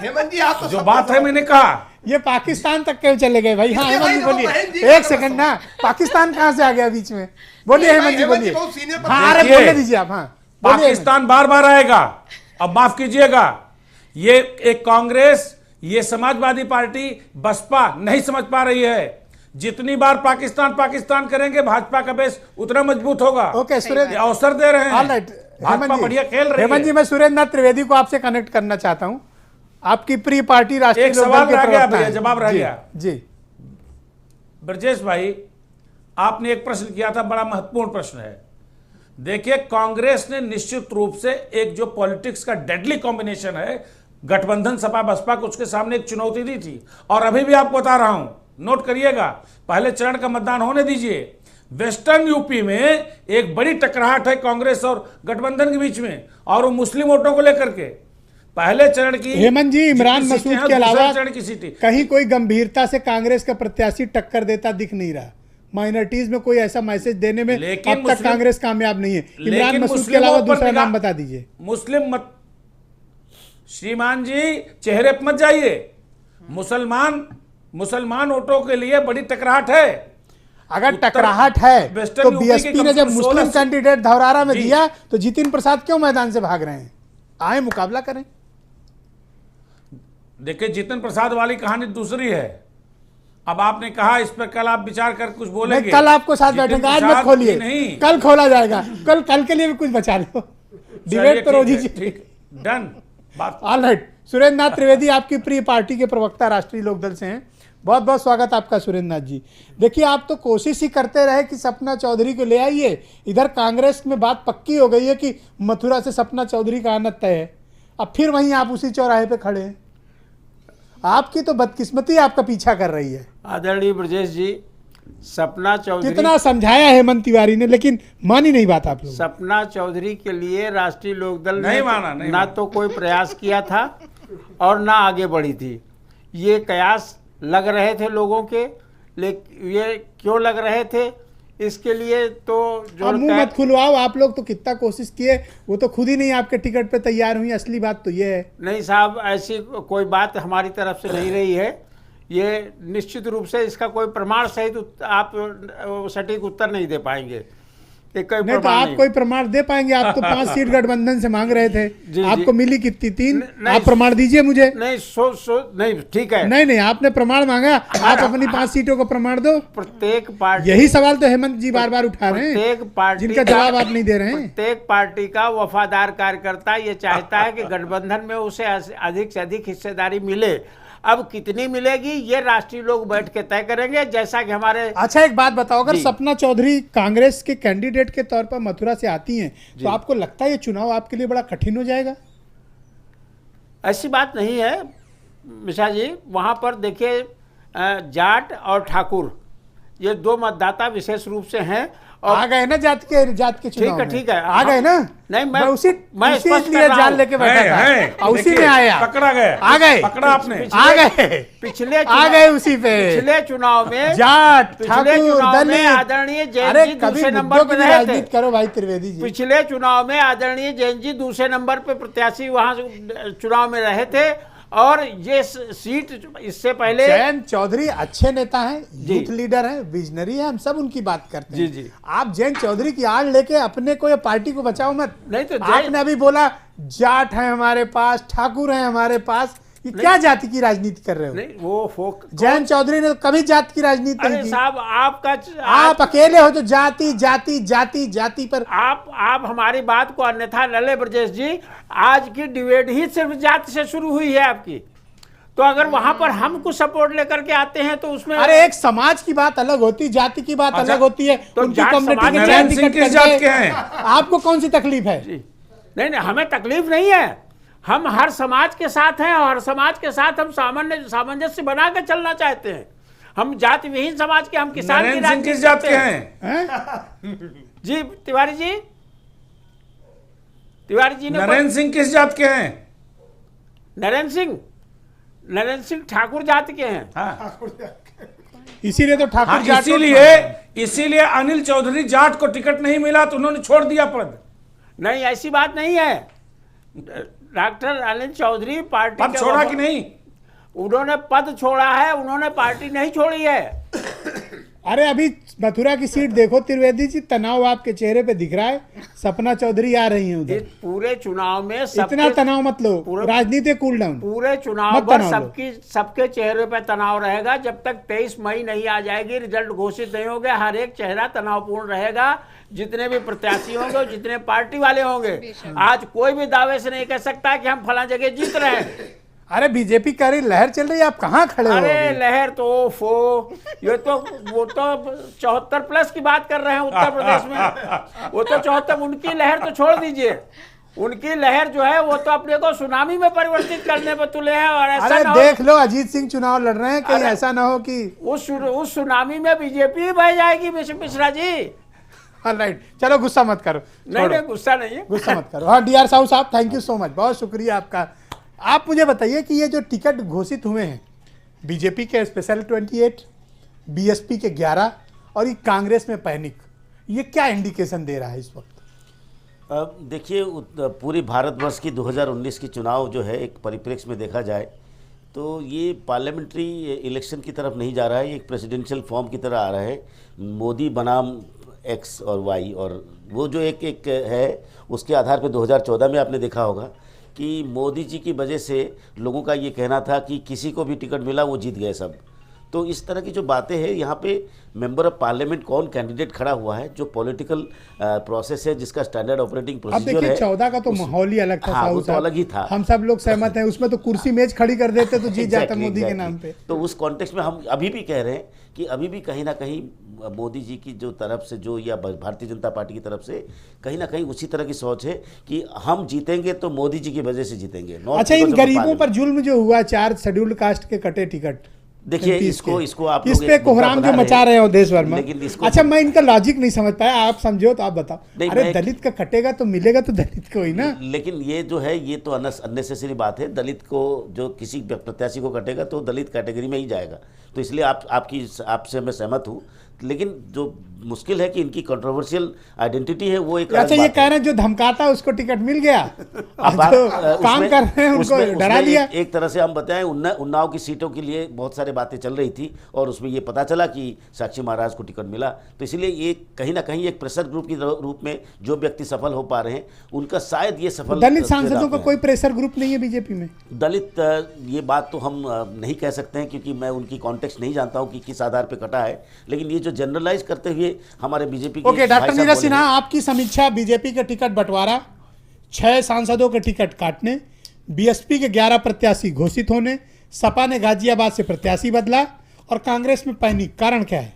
हेमंत जी आप तो जो सब बात है मैंने कहा। ये पाकिस्तान तक क्यों चले गए भाई? हाँ इसलिए हेमंत जी भाई बोलिए, बहन जी एक का सेकंड ना, पाकिस्तान कहाँ से आ गया बीच में? बोलिए नहीं, हेमंत जी, हेमंत जी बोलिए। बहुत सीनियर हाँ अरे देखिए, बोलने दीजिए आप। हाँ बोलिए हेमंत। पाकिस्तान बार बार आएगा। अब माफ कीजिएगा, ये एक कांग्रेस, ये समाजवादी पार्टी बसपा नहीं समझ पा रही है। जितनी बार पाकिस्तान पाकिस्तान करेंगे, भाजपा का बेस उतना मजबूत होगा। ओके सुरेंद्र, ये अवसर दे रहे हैं। ऑलराइट भाजपा बढ़िया खेल रही हेमंत जी, है। मैं सुरेंद्र नाथ त्रिवेदी को आपसे कनेक्ट करना चाहता हूँ। आपकी प्रिय पार्टी राष्ट्रीय एक लोकदल सवाल के रह गया प्रवक्ता भैया, हैं। जवाब रह जी, गया। जी ब्रजेश भाई, आपने एक प्रश्न किया था, बड़ा महत्वपूर्ण प्रश्न है। देखिए, कांग्रेस ने निश्चित रूप से एक जो पॉलिटिक्स का डेडली कॉम्बिनेशन है, गठबंधन सपा बसपा को, उसके सामने एक चुनौती दी थी। और अभी भी आपको बता रहा हूं, नोट करिएगा, पहले चरण का मतदान होने दीजिए। वेस्टर्न यूपी में एक बड़ी टकराहट है कांग्रेस और गठबंधन के बीच में, और वो मुस्लिम वोटों को लेकर के। पहले चरण की हेमंत जी, इमरान जितनी सीटें मसूद हैं, के अलावा दूसरे चरण की सीटें। कहीं कोई गंभीरता से कांग्रेस का प्रत्याशी टक्कर देता दिख नहीं रहा। माइनॉरिटीज में कोई ऐसा मैसेज देने में लेकिन अब तक मुस्लिम- कांग्रेस कामयाब नहीं है। इमरान लेकिन मसूद के मुस्लिमों अलावा पर दूसरा निगाह- नाम बता दीजिए। मुस्लिम मत, श्रीमान जी चेहरे पर मत जाइए। मुसलमान वोटों के लिए बड़ी टकराहट है। अगर उत्तर- टकराहट है वेस्टर्न तो यूपी बीएसपी के ने जब कम से कम मुस्लिम 16 कैंडिडेट धौरारा में जी। दिया तो जितिन प्रसाद क्यों मैदान से भाग रहे हैं? आए मुकाबला करें। देखिए, जितिन प्रसाद वाली कहानी दूसरी है। अब आपने कहा इस पर कल आप विचार कर कुछ बोलेंगे। नहीं, कल आपको साथ जितिन बैठेंगे, आज मत प्रसाद खोलिए, की नहीं। कल खोला जाएगा। कल के लिए भी कुछ बचा लो, डिबेट तो रोज ही ठीक, डन बात। All right. सुरेंद्र नाथ त्रिवेदी आपकी प्रिय पार्टी के प्रवक्ता राष्ट्रीय लोकदल से हैं। बहुत बहुत स्वागत आपका सुरेंद्र नाथ जी। देखिए, आप तो कोशिश ही करते रहे कि सपना चौधरी को ले आइए। इधर कांग्रेस में बात पक्की हो गई है कि मथुरा से सपना चौधरी का आना तय है। अब फिर वहीं आप उसी चौराहे पे खड़े हैं। आपकी तो बदकिस्मती आपका पीछा कर रही है। आदरणीय ब्रजेश जी, सपना चौधरी, कितना समझाया हेमंत तिवारी ने, लेकिन मानी नहीं बात आप लोग। सपना चौधरी के लिए राष्ट्रीय लोकदल नहीं ने माना, नहीं ना माना। तो कोई प्रयास किया था और ना आगे बढ़ी थी। ये कयास लग रहे थे लोगों के, लेकिन ये क्यों लग रहे थे, इसके लिए तो जो अब मुंह मत खुलवाओ। आप लोग तो कितना कोशिश किए, वो तो खुद ही नहीं आपके टिकट पे तैयार हुई। असली बात तो ये है। नहीं साहब, ऐसी कोई बात हमारी तरफ से नहीं रही है। ये निश्चित रूप से इसका कोई प्रमाण सहित आप सटीक उत्तर नहीं दे पाएंगे। ये कोई नहीं तो प्रमाण आप नहीं। कोई प्रमाण दे पाएंगे? आप तो 5 सीट गठबंधन से मांग रहे थे, जी। आपको मिली कितनी? 3। नहीं, आप प्रमाण दीजिए मुझे। नहीं नहीं, ठीक है। नहीं नहीं, आपने प्रमाण मांगा, आप अपनी 5 सीटों को प्रमाण दो। प्रत्येक पार्टी, यही सवाल तो हेमंत जी बार बार उठा रहे हैं, प्रत्येक पार्टी जिनका का- जवाब आप नहीं दे रहे हैं। प्रत्येक पार्टी का वफादार कार्यकर्ता ये चाहता है कि गठबंधन में उसे अधिक से अधिक हिस्सेदारी मिले। अब कितनी मिलेगी ये राष्ट्रीय लोग बैठ के तय करेंगे। जैसा कि हमारे अच्छा, एक बात बताओ, अगर जी। सपना चौधरी कांग्रेस के कैंडिडेट के तौर पर मथुरा से आती हैं तो आपको लगता है ये चुनाव आपके लिए बड़ा कठिन हो जाएगा? ऐसी बात नहीं है मिश्रा जी। वहाँ पर देखिए, जाट और ठाकुर ये दो मतदाता विशेष रूप से हैं। और आ गए ना जात के चुनाव में? ठीक है। आ गए ना? नहीं, मैं उसी स्पष्ट कर लिए रहा जान हूं। लेके बैठा है, था, और उसी देखिए, में आया। पकड़ा गया। आ गए, पकड़ा आपने। आ गए, पिछले आ चुनाव- गए उसी पे। पिछले चुनाव में जाट, पिछले ठाकुर, चुनाव में दलित। आदरणीय जैन अरे जी कभी दूसरे मुद्दों नंबर की पर भी रहे थे। राजनीति करो भाई त्रिवेदी जी। पिछले चुनाव में आदरणीय जैन जी दूसरे नंबर पे प्रत्याशी वहां से चुनाव में रहे थे। और ये सीट इससे पहले जयंत चौधरी अच्छे नेता हैं, जी। यूथ लीडर हैं, विजनरी हैं, हम सब उनकी बात करते हैं। जी, जी। आप जयंत चौधरी की आड़ लेके अपने को या पार्टी को बचाओ मत। नहीं तो आपने अभी बोला जाट है हमारे पास, ठाकुर है हमारे पास। ये क्या जाति की राजनीति कर रहे हो? नहीं, वो फोक जयंत चौधरी ने तो कभी जात की राजनीति नहीं अरे की। साहब, आपका आप अकेले हो जो जाति जाति जाति जाति पर। आप हमारी बात को अन्यथा न ले ब्रजेश जी। आज की डिबेट ही सिर्फ जाति से शुरू हुई है आपकी। तो अगर वहां पर हम कुछ सपोर्ट लेकर के आते हैं तो उसमें अरे एक समाज की बात अलग होती है, जाति की बात अलग होती है। तो उनकी जाट कम्युनिटी समाज के में चाहे नरेंद्र सिंह टिकट किस कट जात के जाए, हैं? आपको कौन सी तकलीफ है? नहीं नहीं, हमें तकलीफ नहीं है। हम हर समाज के साथ हैं और हर समाज के साथ हम सामंजस्य बना के चलना चाहते हैं। हम जाति विहीन समाज के, हम किसान की नरेंद्र सिंह राजनीति किस जात करते के हैं। हैं? जी तिवारी जी, तिवारी जी ने नरेंद्र सिंह किस जात के हैं? नरेंद्र सिंह ठाकुर जाति के हैं। हाँ, इसीलिए तो ठाकुर हाँ, जाट को- इसीलिए अनिल चौधरी जाट को टिकट नहीं मिला तो उन्होंने छोड़ दिया पद। नहीं, ऐसी बात नहीं है। डॉक्टर अनिल चौधरी पार्टी पद के छोड़ा कि नहीं? उन्होंने पद छोड़ा है, उन्होंने पार्टी नहीं छोड़ी है। अरे अभी मथुरा की सीट देखो त्रिवेदी जी, तनाव आपके चेहरे पे दिख रहा है। सपना चौधरी आ रही हैं इस उधर। पूरे चुनाव में इतना तनाव मत लो, राजनीति कूल डाउन। पूरे चुनाव मत पर तनाव लो। सबके चेहरे पे तनाव रहेगा जब तक 23 मई नहीं आ जाएगी, रिजल्ट घोषित नहीं होंगे। हर एक चेहरा तनावपूर्ण रहेगा, जितने भी प्रत्याशी होंगे, जितने पार्टी वाले होंगे। आज कोई भी दावे से नहीं कह सकता कि हम फला जगह जीत रहे हैं। अरे बीजेपी का रही लहर चल रही है, आप कहाँ खड़े हो अरे अभी? लहर तो ये तो वो तो 74+ की बात कर रहे हैं उत्तर प्रदेश में। वो तो 74, उनकी लहर तो छोड़ दीजिए। उनकी लहर जो है वो तो अपने को सुनामी में परिवर्तित करने पर तुले हैं। और ऐसा अरे ना हो देख लो, अजीत सिंह चुनाव लड़ रहे हैं, कहीं ऐसा ना हो कि उस सुनामी में बीजेपी ही बह जाएगी। मिश्रा जी राइट, चलो गुस्सा मत करो। नहीं नहीं, गुस्सा नहीं है। गुस्सा मत करो। हाँ डीआर साहू साहब, थैंक यू सो मच, बहुत शुक्रिया आपका। आप मुझे बताइए कि ये जो टिकट घोषित हुए हैं, बीजेपी के स्पेशल 28, बीएसपी के 11 और ये कांग्रेस में पैनिक, ये क्या इंडिकेशन दे रहा है इस वक्त? देखिए, पूरी भारतवर्ष की 2019 की चुनाव जो है एक परिप्रेक्ष्य में देखा जाए तो ये पार्लियामेंट्री इलेक्शन की तरफ नहीं जा रहा है, ये एक प्रेसिडेंशियल फॉर्म की तरह आ रहा है। मोदी बनाम एक्स और वाई, और वो जो एक है उसके आधार पे 2014 में आपने देखा होगा कि मोदी जी की वजह से लोगों का ये कहना था कि किसी को भी टिकट मिला वो जीत गए सब। तो इस तरह की जो बातें हैं, यहाँ पे मेंबर ऑफ पार्लियामेंट कौन कैंडिडेट खड़ा हुआ है, जो पॉलिटिकल प्रोसेस है, जिसका स्टैंडर्ड ऑपरेटिंग अब प्रोसीजर देखिए है। 14 का तो माहौल ही अलग था। हाँ, साहू वो तो साहब, अलग ही था। हम सब लोग सहमत हैं, उसमें तो कुर्सी मेज खड़ी कर देते तो जीत जाता Exactly, मोदी के exactly. नाम पे। तो उस कॉन्टेक्स्ट में हम अभी भी कह रहे हैं कि अभी भी कहीं ना कहीं मोदी जी की जो तरफ से जो, या भारतीय जनता पार्टी की तरफ से कहीं ना कहीं उसी तरह की सोच है कि हम जीतेंगे तो मोदी जी की वजह से जीतेंगे। अच्छा, इन गरीबों पर जुल्म जो हुआ, 4 शेड्यूल्ड कास्ट के कटे टिकट, देखिए MPs इसको आप इस लोग पे एक मुद्दा कोहराम बना जो मचा रहे हो देश भर में। लेकिन इसको अच्छा, मैं इनका लॉजिक नहीं समझ पाया, आप समझो तो आप बताओ। नहीं, अरे मैं- दलित का कटेगा तो मिलेगा तो दलित को ही ना। लेकिन ये जो है ये तो अननेसेसरी बात है। दलित को, जो किसी प्रत्याशी को कटेगा तो दलित कैटेगरी में ही जाएगा। तो इसलिए आपसे मैं सहमत हूँ, लेकिन जो मुश्किल है कि इनकी कंट्रोवर्शियल आइडेंटिटी है वो एक अलग अच्छा, ये बात कह है। रहे हैं जो धमकाता है उसको टिकट मिल गया, अब और जो आप, काम कर रहे हैं उनको डरा दिया। एक तरह से हम बताएं, उन्नाव की सीटों के लिए बहुत सारे बातें चल रही थी और उसमें ये पता चला कि साक्षी महाराज को टिकट मिला। तो इसलिए ये कहीं ना कहीं एक प्रेशर ग्रुप के रूप में जो व्यक्ति सफल हो पा रहे हैं, उनका शायद ये सफल दलित सांसदों का कोई प्रेशर ग्रुप नहीं है बीजेपी में? दलित, ये बात तो हम नहीं कह सकते हैं क्योंकि मैं उनकी कॉन्टेक्स्ट नहीं जानता हूं कि किस आधार पे कटा है। लेकिन ये जो जनरलाइज करते हुए हमारे बीजेपी के ओके, डॉक्टर भाई साहब नीरज बोले सिन्हा, हैं, आपकी समीक्षा, बीजेपी के टिकट बंटवारा, 6 सांसदों के टिकट काटने, बीएसपी के 11 प्रत्याशी घोषित होने, सपा ने गाजियाबाद से प्रत्याशी बदला और कांग्रेस में पैनिक, कारण क्या है?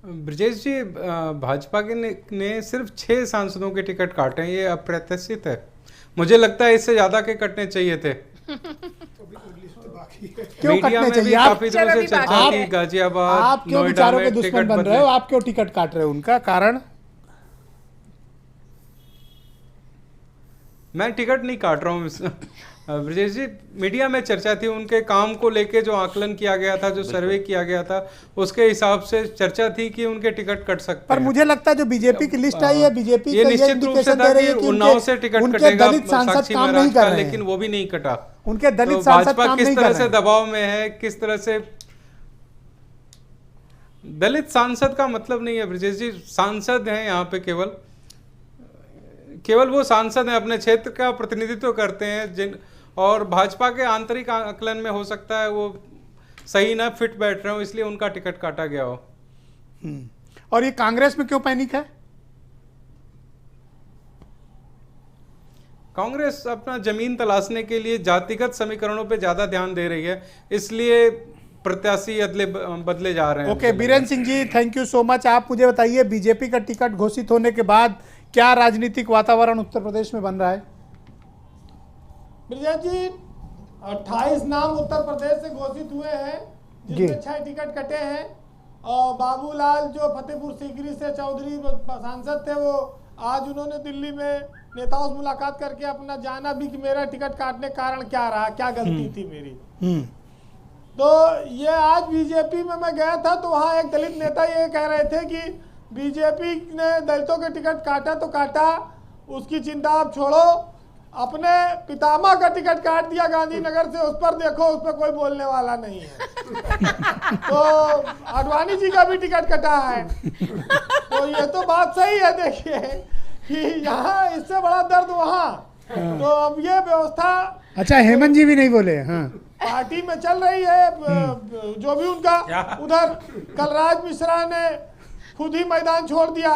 ब्रजेश जी, भाजपा के ने सिर्फ 6 सांसदों के टिकट काटे हैं, ये अप्रत्याशित है। मुझे लगता है इससे ज्यादा के कटने चाहिए थे। क्यों मीडिया कटने में भी चाहिए? आप काफी दिनों से चर्चा आप- थी, गाजियाबाद, आप क्यों नोएडा विचारों के में दुश्मन टिकट बन बदले। रहे हो? आप क्यों टिकट काट रहे हो? उनका कारण? मैं टिकट नहीं काट रहा हूँ ब्रजेश जी। मीडिया में चर्चा थी, उनके काम को लेके जो आकलन किया गया था, जो सर्वे किया गया था, उसके हिसाब से चर्चा थी कि उनके टिकट कट सकते पर हैं। मुझे लगता है जो बीजेपी की लिस्ट आई है, बीजेपी ये का निश्चित रूप से इंडिकेशन था दे रही कि है कि उन्नाव से टिकट उनके कटेगा दलित सांसद साक्षी काम महाराज नहीं कर का, रहे लेकिन हैं। वो भी नहीं कटा। उनके दलित तो सांसद भाजपा काम किस नहीं तरह कर से रहे हैं। दबाव में है, किस तरह से दलित सांसद का मतलब नहीं है ब्रजेश जी। सांसद हैं यहाँ पे, केवल वो सांसद हैं, अपने क्षेत्र का प्रतिनिधित्व करते हैं, और भाजपा के आंतरिक आकलन में हो सकता है वो सही ना फिट बैठ रहे हो, इसलिए उनका टिकट काटा गया हो। और ये कांग्रेस में क्यों पैनिक है? कांग्रेस अपना जमीन तलाशने के लिए जातिगत समीकरणों पे ज्यादा ध्यान दे रही है, इसलिए प्रत्याशी अदले बदले जा रहे हैं। Okay, Birendra Singh ji, thank you so much. आप मुझे बताइए, बीजेपी का टिकट घोषित होने के बाद क्या राजनीतिक वातावरण उत्तर प्रदेश में बन रहा है? ब्रजेश जी, 28 नाम उत्तर प्रदेश से घोषित हुए हैं, जिसमें 6 टिकट कटे हैं। और बाबूलाल जो फतेहपुर सीकरी से चौधरी सांसद थे, वो आज उन्होंने दिल्ली में नेताओं से मुलाकात करके अपना जाना भी कि मेरा टिकट काटने का कारण क्या रहा, क्या गलती थी मेरी। तो ये आज बीजेपी में मैं गया था तो वहाँ एक दलित नेता ये कह रहे थे कि बीजेपी ने दलितों के टिकट काटा तो काटा, उसकी चिंता आप छोड़ो, अपने पितामह का टिकट काट दिया गांधीनगर से, उस पर देखो, उस पर कोई बोलने वाला नहीं है। तो आडवाणी जी का भी टिकट कटा है। तो ये तो बात सही है, देखिए कि यहाँ इससे बड़ा दर्द वहाँ। तो अब ये व्यवस्था, अच्छा, हेमंत जी भी नहीं बोले? हाँ, पार्टी में चल रही है। जो भी उनका उधर कलराज मिश्रा ने खुद ही मैदान छोड़ दिया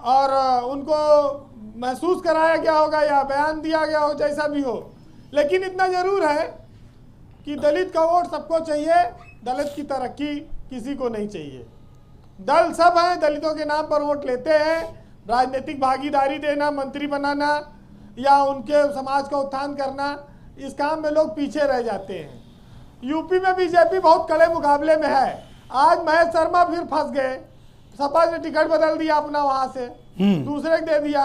और उनको महसूस कराया गया होगा या बयान दिया गया हो, जैसा भी हो, लेकिन इतना जरूर है कि दलित का वोट सबको चाहिए, दलित की तरक्की किसी को नहीं चाहिए। दल सब हैं, दलितों के नाम पर वोट लेते हैं, राजनीतिक भागीदारी देना, मंत्री बनाना या उनके समाज का उत्थान करना, इस काम में लोग पीछे रह जाते हैं। यूपी में बीजेपी बहुत कड़े मुकाबले में है। आज महेश शर्मा फिर फंस गए, सपा ने टिकट बदल दिया अपना, वहां से दूसरे को दे दिया।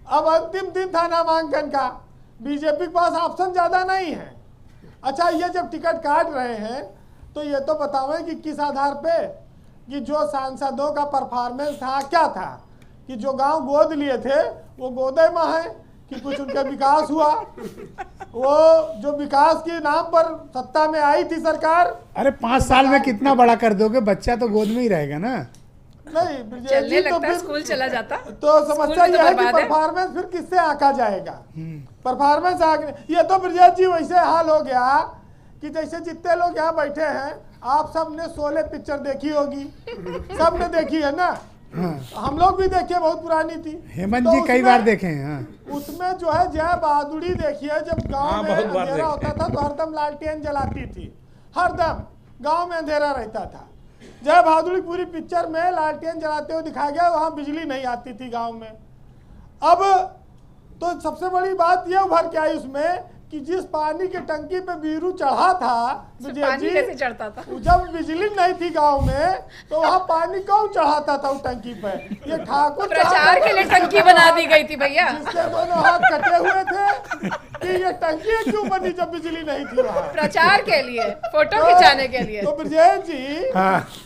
अब अंतिम दिन था नामांकन का, बीजेपी के पास ऑप्शन ज्यादा नहीं है। अच्छा, ये जब टिकट काट रहे हैं तो ये तो बताओ कि किस आधार पे, कि जो सांसदों का परफॉर्मेंस था क्या था, कि जो गांव गोद लिए थे वो गोदे में है कि कुछ उनका विकास हुआ? वो जो विकास के नाम पर सत्ता में आई थी सरकार, अरे 5 साल में कितना बड़ा कर दोगे? बच्चा तो गोद में ही रहेगा ना। नहीं, चलने तो लगता है, फिर स्कूल चला जाता। तो समस्या स्कूल यह है तो कि बर्बाद है। परफॉर्मेंस फिर किससे आका जाएगा? परफॉर्मेंस आगे, ये तो ब्रजेश जी वैसे हाल हो गया कि जैसे जितने लोग यहाँ बैठे हैं, आप सब ने 16 पिक्चर देखी होगी, सब ने देखी है ना? हम लोग भी देखे, बहुत पुरानी थी। हेमंत तो जी कई बार देखे हैं। हाँ। उसमें जो है जय बहादुरी देखिए, जब गांव में अंधेरा होता था तो हरदम लालटेन जलाती थी, हरदम गांव में अंधेरा रहता था। जय बहादुरी पूरी पिक्चर में लालटेन जलाते हुए दिखाया गया, वहां बिजली नहीं आती थी गांव में। अब तो सबसे बड़ी बात यह उभर के आई उसमें कि जिस पानी के टंकी पे बीरू चढ़ा था, पानी कैसे चढ़ता था? जब बिजली नहीं थी गांव में तो वहाँ पानी कौन चढ़ाता था उस टंकी पे? ये ठाकुर प्रचार के लिए टंकी बना दी गई थी भैया, जिसके दोनों हाथ कटे हुए थे कि ये टंकी क्यों बनी जब बिजली नहीं थी वहाँ? प्रचार के लिए, फोटो खिंचाने के लिए। तो ब्रजेश जी,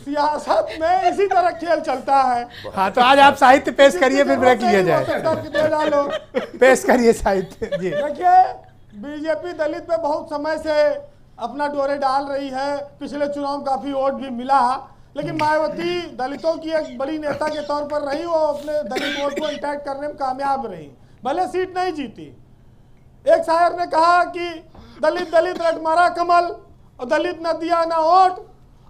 सियासत में इसी तरह खेल चलता है। हाँ, तो आज आप साहित्य पेश करिए, फिर ब्रेक लिया जाए। डालो, पेश करिए साहित्य जी। देखिए, बीजेपी दलित पे बहुत समय से अपना डोरे डाल रही है, पिछले चुनाव में काफी वोट भी मिला, लेकिन मायावती दलितों की एक बड़ी नेता के तौर पर रही, वो अपने दलित वोट को इंटैक्ट करने में कामयाब रही, भले सीट नहीं जीती। एक शायर ने कहा कि दलित दलित रट मारा कमल और दलित न दिया ना वोट,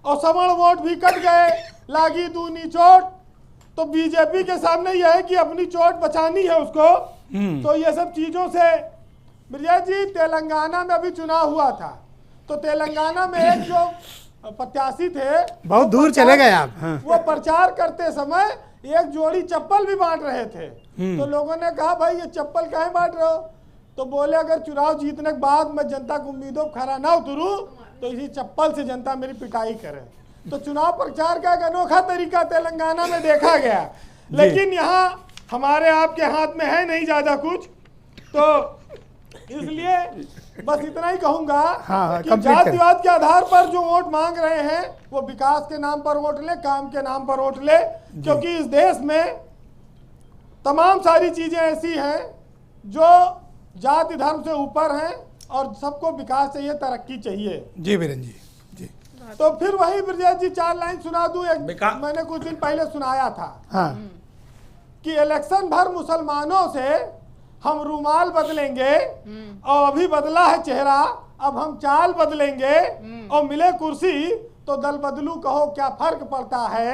और सवर्ण वोट भी कट गए, लागी दूनी चोट। तो बीजेपी के सामने यह है कि अपनी चोट बचानी है उसको। तो ये सब चीजों से, ब्रजेश जी, तेलंगाना में अभी चुनाव हुआ था, तो तेलंगाना में एक जो प्रत्याशी थे, बहुत दूर चले गए आप। हाँ। वो प्रचार करते समय एक जोड़ी चप्पल भी बांट रहे थे। तो लोगों ने कहा, भाई ये चप्पल काहे बांट रहे हो? तो बोले, अगर चुनाव जीतने के बाद मैं जनता को उम्मीदों खरा ना उतरूं तो इसी चप्पल से जनता मेरी पिटाई करे। तो चुनाव प्रचार का एक अनोखा तरीका तेलंगाना में देखा गया, लेकिन यहाँ हमारे आपके हाथ में है नहीं ज्यादा कुछ, तो इसलिए बस इतना ही कहूंगा कि जातिवाद के आधार पर जो वोट मांग रहे हैं वो विकास के नाम पर वोट ले, काम के नाम पर वोट ले, क्योंकि इस देश में तमाम सारी चीजें ऐसी हैं जो जाति धर्म से ऊपर हैं और सबको विकास चाहिए, तरक्की चाहिए। जी बीरेन्द्र जी। तो फिर वही ब्रजेश जी 4 लाइन सुना दूं। एक मैंने कुछ दिन पहले सुनाया था। हाँ। कि इलेक्शन भर मुसलमानों से हम रूमाल बदलेंगे और अभी बदला है चेहरा, अब हम चाल बदलेंगे, और मिले कुर्सी तो दल बदलू कहो क्या फर्क पड़ता है।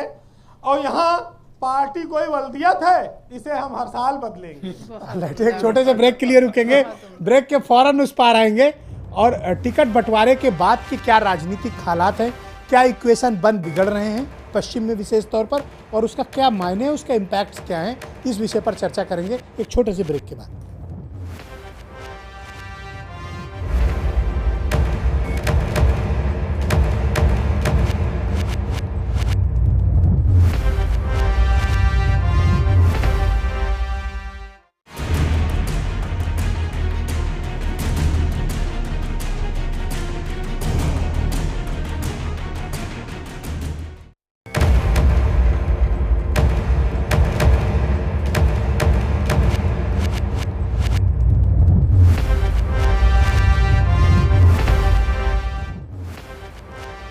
और यहाँ पार्टी कोई वल्दियत है, इसे हम हर साल बदलेंगे। Alright, एक छोटे से ब्रेक के लिए रुकेंगे, ब्रेक के फौरन उस पार आएंगे और टिकट बंटवारे के बाद के क्या राजनीतिक हालात हैं, क्या इक्वेशन बन बिगड़ रहे हैं पश्चिम में विशेष तौर पर, और उसका क्या मायने है, उसका इम्पैक्ट क्या है, इस विषय पर चर्चा करेंगे एक छोटे से ब्रेक के बाद।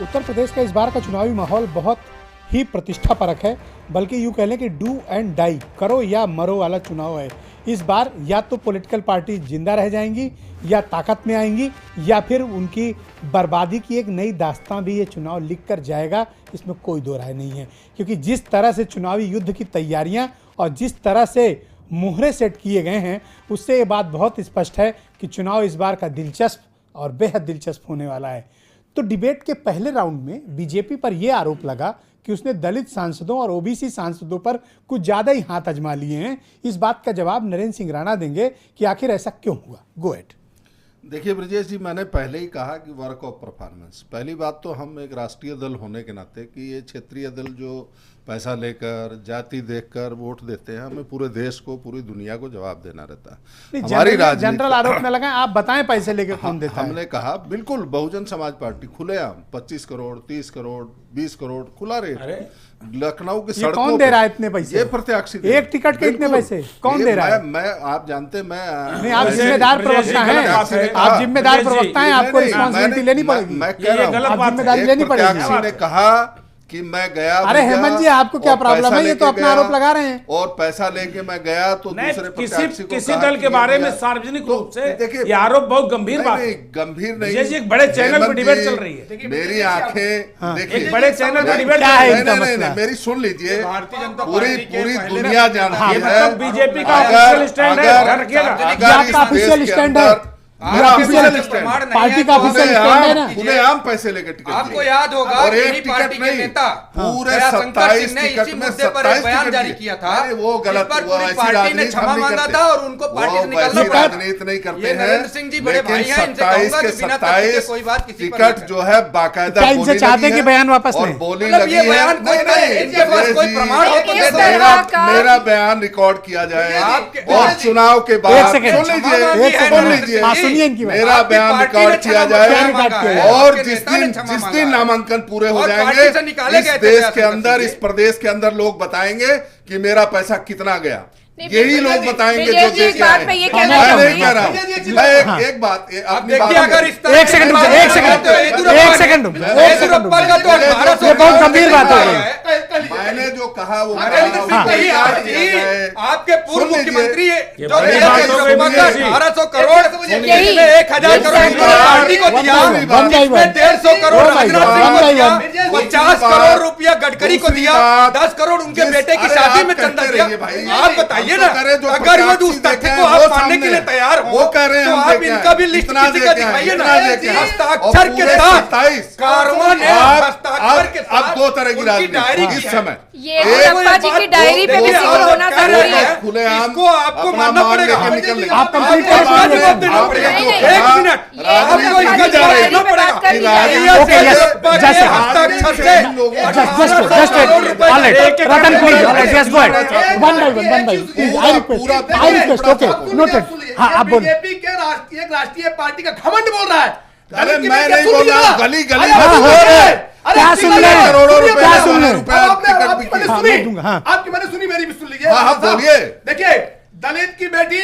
उत्तर प्रदेश का इस बार का चुनावी माहौल बहुत ही प्रतिष्ठापरक है, बल्कि यूँ कह लें कि डू एंड डाई, करो या मरो वाला चुनाव है। इस बार या तो पॉलिटिकल पार्टी जिंदा रह जाएंगी या ताकत में आएंगी, या फिर उनकी बर्बादी की एक नई दास्तां भी ये चुनाव लिख कर जाएगा, इसमें कोई दो राय नहीं है। क्योंकि जिस तरह से चुनावी युद्ध की तैयारियां और जिस तरह से मोहरे सेट किए गए हैं, उससे ये बात बहुत स्पष्ट है कि चुनाव इस बार का दिलचस्प और बेहद दिलचस्प होने वाला है। तो डिबेट के पहले राउंड में बीजेपी पर यह आरोप लगा कि उसने दलित सांसदों और ओबीसी सांसदों पर कुछ ज़्यादा ही हाथ आजमा लिए हैं। इस बात का जवाब नरेंद्र सिंह राणा देंगे कि आखिर ऐसा क्यों हुआ। Go at. देखिए ब्रजेश जी, मैंने पहले ही कहा कि वर्क ऑफ परफॉर्मेंस, पहली बात तो हम एक राष्ट्रीय दल होने के नाते कि ये क्षेत्रीय दल जो पैसा लेकर जाति देखकर वोट देते हैं, हमें पूरे देश को, पूरी दुनिया को जवाब देना रहता है। हमारी राजनीति जनरल आरोप में लगाएं, आप बताएं पैसे लेके कौन देता है। हमने कहा बिल्कुल बहुजन समाज पार्टी खुलेआम 25 करोड़ 30 करोड़ 20 करोड़ खुला रेट, लखनऊ की सड़कों कौन दे रहा है इतने पैसे? ये प्रत्याशी एक टिकट के इतने पैसे कौन दे रहा है? मैं आप जानते मैं नहीं, आप जिम्मेदार प्रवक्ता हैं, आप जिम्मेदार प्रवक्ता हैं, आपको रिस्पॉन्सिबिलिटी लेनी पड़ेगी। मैं कह रहा हूं, आप जिम्मेदारी लेनी पड़ेगी। प्रत्याशी ने कहा कि मैं गया, अरे हेमंत जी, आपको क्या प्रॉब्लम है? ये तो अपना आरोप लगा रहे हैं। और पैसा लेके मैं गया तो दूसरे प्रत्याशी को किसी दल के बारे में सार्वजनिक रूप से ये आरोप बहुत गंभीर बात है। गंभीर नहीं, जैसे एक बड़े चैनल पर डिबेट चल रही है, मेरी आंखें देखिए, एक बड़े चैनल पर डिबेट क्या है इनका मसला? मेरी सुन लीजिए, भारतीय जनता पूरी पार्टी के पूरी पहले दुनिया जानती है बीजेपी का ऑफिशियल स्टैंड है, ध्यान रखिएगा। आपका ऑफिशियल स्टैंड है, पार्टी का ऑफिशियल स्टैंड है ना। खुलेआम पैसे लेकर टिकट आपको याद होगा और इन्हीं एक पार्टी टिकट के नहीं, नेता पूरे दयाशंकर 27 सिंह ने टिकट इसी में मुद्दे पर 27 एक बयान टिकट जारी दिए। किया था। अरे वो गलत इस पर हुआ, पूरी ऐसी पार्टी ने राजनीति क्षमा हम नहीं मांगा करते। था और उनको पार्टी से वो निकालना वैसी पड़ा। राजनीति नहीं करते ये हैं। नरेंद्र सिंह जी बड़े भाई लेकिन हैं, इनसे 27 कहूंगा के कि बिना तथ्य के 27 कोई बात किसी पर टिकट मत जो है बाकायदा क्या इनसे बोली चाहते लगी कि है बयान वापस और लें? बोली मतलब लगी ये है। बयान कोई नहीं, इनके पास नहीं, कोई जी, प्रमाण हो तो दे दो। मेरा बयान रिकॉर्ड किया जाए आपके- और चुनाव के बाद एक सेकंड, सुन लीजिए, एक सेकंड, सुन लीजिए, हाँ, सुनिए इनकी बात। मेरा आपकी बयान पार्टी रिकॉर्ड ने किया क्षमा जाए मांगा है, और आपके जिस नेता ने दिन क्षमा जिस मांगा दिन है। नामांकन पूरे हो और जाएंगे, पार्टी से निकाले इस गए थे देश के दयाशंकर अंदर, सिंह इस जी। प्रदेश के अंदर लोग बताएंगे कि मेरा पैसा कितना गया। नहीं, यही विजय लोग जी, बताएंगे विजय जो जी, एक देखे बात आए। मैं ये मैं कहना नहीं चाहूंगी। कह रहा हूं, मैं एक बात अब अपनी देखिए, बात अगर में- इस तरह एक सेकंड रुकिए, एक सेकंड, एक सेकंड, येदियुरप्पा का तो 1800 ये बहुत गंभीर बात है। मैंने जो कहा वो नरेंद्र सिंह कहा, जी, वो आप किया जी, जाए। आपके पूर्व सुन लीजिए। मुख्यमंत्री ये जो बड़ी थे बात हो गई येदियुरप्पा का विजय जी। 1800 करोड़ यही- जिसमें 1000 करोड़ इंदिरा गांधी को दिया, वन बाई वन। जिसमें 150 crore one by one, Rajnath Singh one को बाई दिया, वन। 50 करोड़ रुपया गडकरी को दूसरी दिया, बात, 10 करोड़ उनके जिस- बेटे की अरे शादी आप में चंदा करते दिया। रहिए भाई। आप बताइए हम ना, तो करें जो अगर वो प्रत्याशी उस तथ्य देखे को हैं, आप वो मानने के सामने लिए तैयार हो, वो कह रहे हैं तो हम आप देखे इनका हैं। भी लिस्ट इतना किसी का देखे हैं, दिखाइए ना। इतना देखे हैं। हस्ताक्षर और के पूरे साथ 27 कारवां ने आप- हस्ताक्षर के साथ अब दो तरह की उनकी राजनीति डायरी इस की है। समय ये येदियुरप्पा जी की डायरी पे भी जिक्र होना जरूरी है। खुलेआम इसको आपको मानना पड़ेगा। लेके निकल लेंगे। आप कंप्लीट आपको करें। इसका जवाब देना आपने पड़ेगा। जो नहीं, कहा, एक मिनट, आपको इसका राजनीति जवाब की देना बात पड़ेगा। कर ली जाए। Okay, yes. Just a- हस्ताक्षर से just wait. All right. Ratan, please. All right. Yes, go ahead. One by one. Please, I request. Okay. Noted. हाँ, आप बोलिए। बीजेपी के एक राष्ट्रीय पार्टी का घमंड बोल रहा है। अरे दलित की मैं बात नहीं सुन बोल लीजिए रहा, ना। गली-गली अरे में आप बोल सुन रहे रहे हैं। हैं। अरे क्या आपकी सुन मैंने- रहे हैं? करोड़ों रुपए क्या सुन हमारे रहे हैं? रुपए अब आपने टिकट आपकी बिकी। मैंने हाँ, सुनी। मैं दूंगा, हाँ। आपकी मैंने सुनी, मेरी भी सुन लीजिए। हाँ, हाँ, साहब, बोलिए। देखिए, दलित की बेटी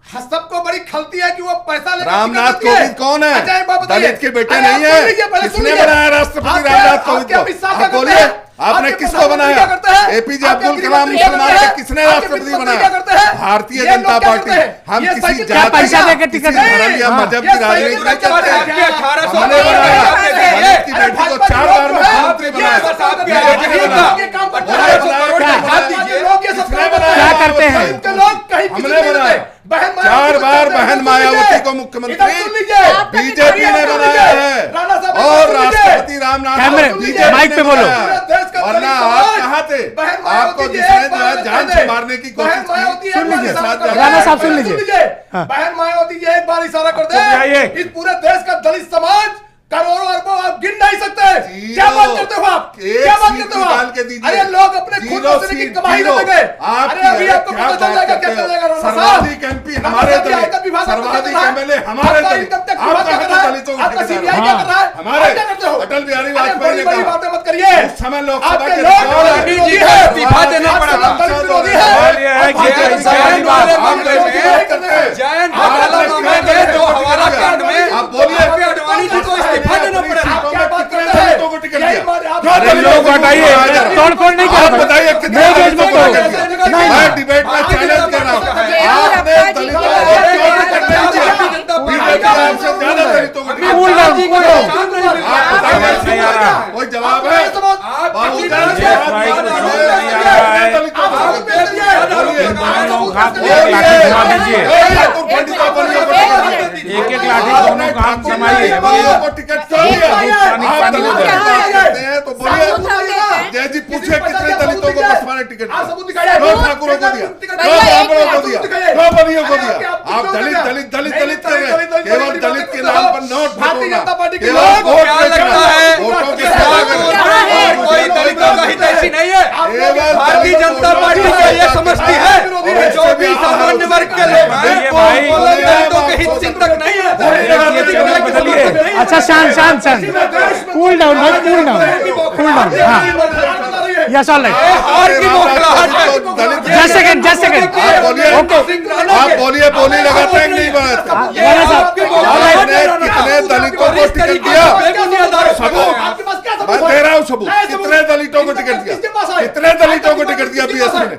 सबको बड़ी खलती है कि वो पैसा लेकर रामनाथ टिकट देते कोविंद हैं। कौन है? अच्छा, एक बात बताइए। दलित के बेटे अरे नहीं आप है? सुन लीजिए, पहले सुन किसने लीजिए। बनाया राष्ट्रपति आपके- रामनाथ कोविंद आपके को? अमित शाह आप क्या करते बोलिए, हैं? आपने आपके किसको प्रधानमंत्री बनाया? क्या करते हैं? एपीजे आपके अब्दुल गृह कलाम मंत्री क्या मुसलमान करते के हैं? किसने आपके राष्ट्रपति वित्त मंत्री बनाया? क्या करते हैं? भारतीय ये लोग जनता क्या पार्टी। करते हैं? हम ये किसी साइकिल जाति पैसा या देकर किसी टिकट धर्म या मजहब की राजनीति नहीं करते हैं। आपके 1800 हमने बनाया अरे दलित की बेटी को 4 बार मुख्यमंत्री बनाया। क्या करते हैं? हमने बनाया 4 बार बहन मायावती को मुख्यमंत्री बीजेपी ने बनाया है और राष्ट्रपति रामनाथ कैमरे, बीजेपी माइक ने पे बोलो। बनाया है। वरना आप कहाँ थे? आपको जिसने जो है जान से मारने की कोशिश की, सुन लीजिए, साथ राणा साहब सुन लीजिए। हाँ। बहन मायावती जी एक बार इशारा कर जाइए। दे, इस पूरे देश का दलित समाज करोड़ों अरबों आप गिन नहीं सकते। क्या बात करते हो आप? एक क्या बात सीट करते हो निकाल आप? के दीजिए। अरे लोग अपने खुद जीरो बचने की सीट, कमाई जीरो। में लगे। आप अरे अभी आपको क्या पता चल बात जाएगा, करते क्या हो? चल जाएगा राणा साहब? सर्वाधिक एमपी हमारे राणा साहब, दलित, आयकर विभाग आपको क्या सर्वाधिक कर रहा है? एमएलए हमारे आपका दलित। इनकम टैक्स आप विभाग क्या कहाँ कर रहा है? दलितों को आपका ठेकेदार? सीबीआई क्या कर रहा है? हमारे आप क्या करते हो? अटल बिहारी अरे वाजपेयी बड़ी ने बड़ी कहा, बातें मत करिए। उस समय लोकसभा आपके के लोग रिकॉर्ड दलित है। विरोधी है। इस्तीफा देना आपके पड़ा। लोग दलित विरोधी है। सवाल ये है कि आप ऐसा जैन वाली वाले बात- मामले में जैन घोटाला मामले में जो हवाला कांड में आप बोलिए अडवाणी जी को इस्तीफा देना पड़ा। आप क्या बात कितने करते हैं? दलितों को टिकट यही दिया? बात आप- जो अरे दलितों लोग को हटाइए, टिकट दिया? तोड़-फोड़ नहीं आप करो। बताइए कितने नहीं, दलितों को नहीं, टिकट नहीं, दिया? नहीं। मैं डिबेट में चैलेंज कर रहा हूँ, आपने दलितों को क्यों टिकट नहीं दिया? बीजेपी आपसे ज्यादा दलितों को टिकट कूल दिया। Down, cool down. आप बताइए, नहीं आ रहा। कोई जवाब है? बाबू ये भाई को समझ नहीं आ रहा है। दोनों हाथ में एक लाठी थमा दीजिए। एक एक लाठी दोनों का हाथ थमाइए। को टिकट क्यों दिया? आप दलितों को टिकट करते हैं तो बोलिए, जय जी पूछे कितने दलितों को बसपा ने टिकट दिया? क्यों ठाकुरों को दिया? क्यों ब्राह्मणों को दिया? क्यों बनियों को दिया? आप दलित दलित दलित दलित कर रहे हैं। केवल दलित के नाम पर नोट भारतीय जनता पार्टी के केवल लोग वोट क्या बेचना, लगता है? वोटों के सेवा करना। कोई दलितों का हित ऐसी नहीं है। केवल भारतीय दलित जनता वोटों पार्टी की तो ये सेवा समझती करना। है और जो भी सामान्य वर्ग के लोग हैं ये भाई- वो लोग दलितों के हित चिंतक नहीं है। ये चैनल बदलिए। अच्छा शांत शांत शांत, कूल डाउन भाई, कूल डाउन, कूल डाउन। हाँ यस ऑल राइट, हार की बौखलाहट है। जस्ट सेकंड आप बोलिए, आप बोलिए, बोली लगाते हैं कि नहीं लगाते? राणा साहब, आपने कितने दलितों को टिकट दिया? सबूत आपके पास क्या सबूत मैं है? दे रहा हूँ सबूत। कितने दलितों को टिकट किसके पास है? दिया? कितने दलितों को टिकट दिया बीएसपी ने?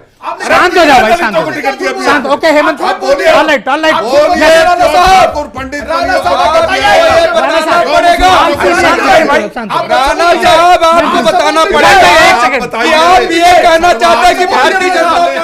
शांत हो जाओ भाई, शांत दलितों हो को टिकट दिया जाओ। BSP शांत, ने? ओके हेमंत, आप बोलिए। All right, all right. बोलिए, राणा साहब, ठाकुर पंडित बनियों को साहब, टिकट दिया बताइए, है? बताना क्यों पड़ेगा। मुसलमान शांत को हो टिकट जाओ, दिया? शांत हो जाओ। राणा साहब आपको बताना पड़ेगा एक सेकंड। बताइए। कि आप ये कहना चाहते हैं कि भारतीय जनता हमारे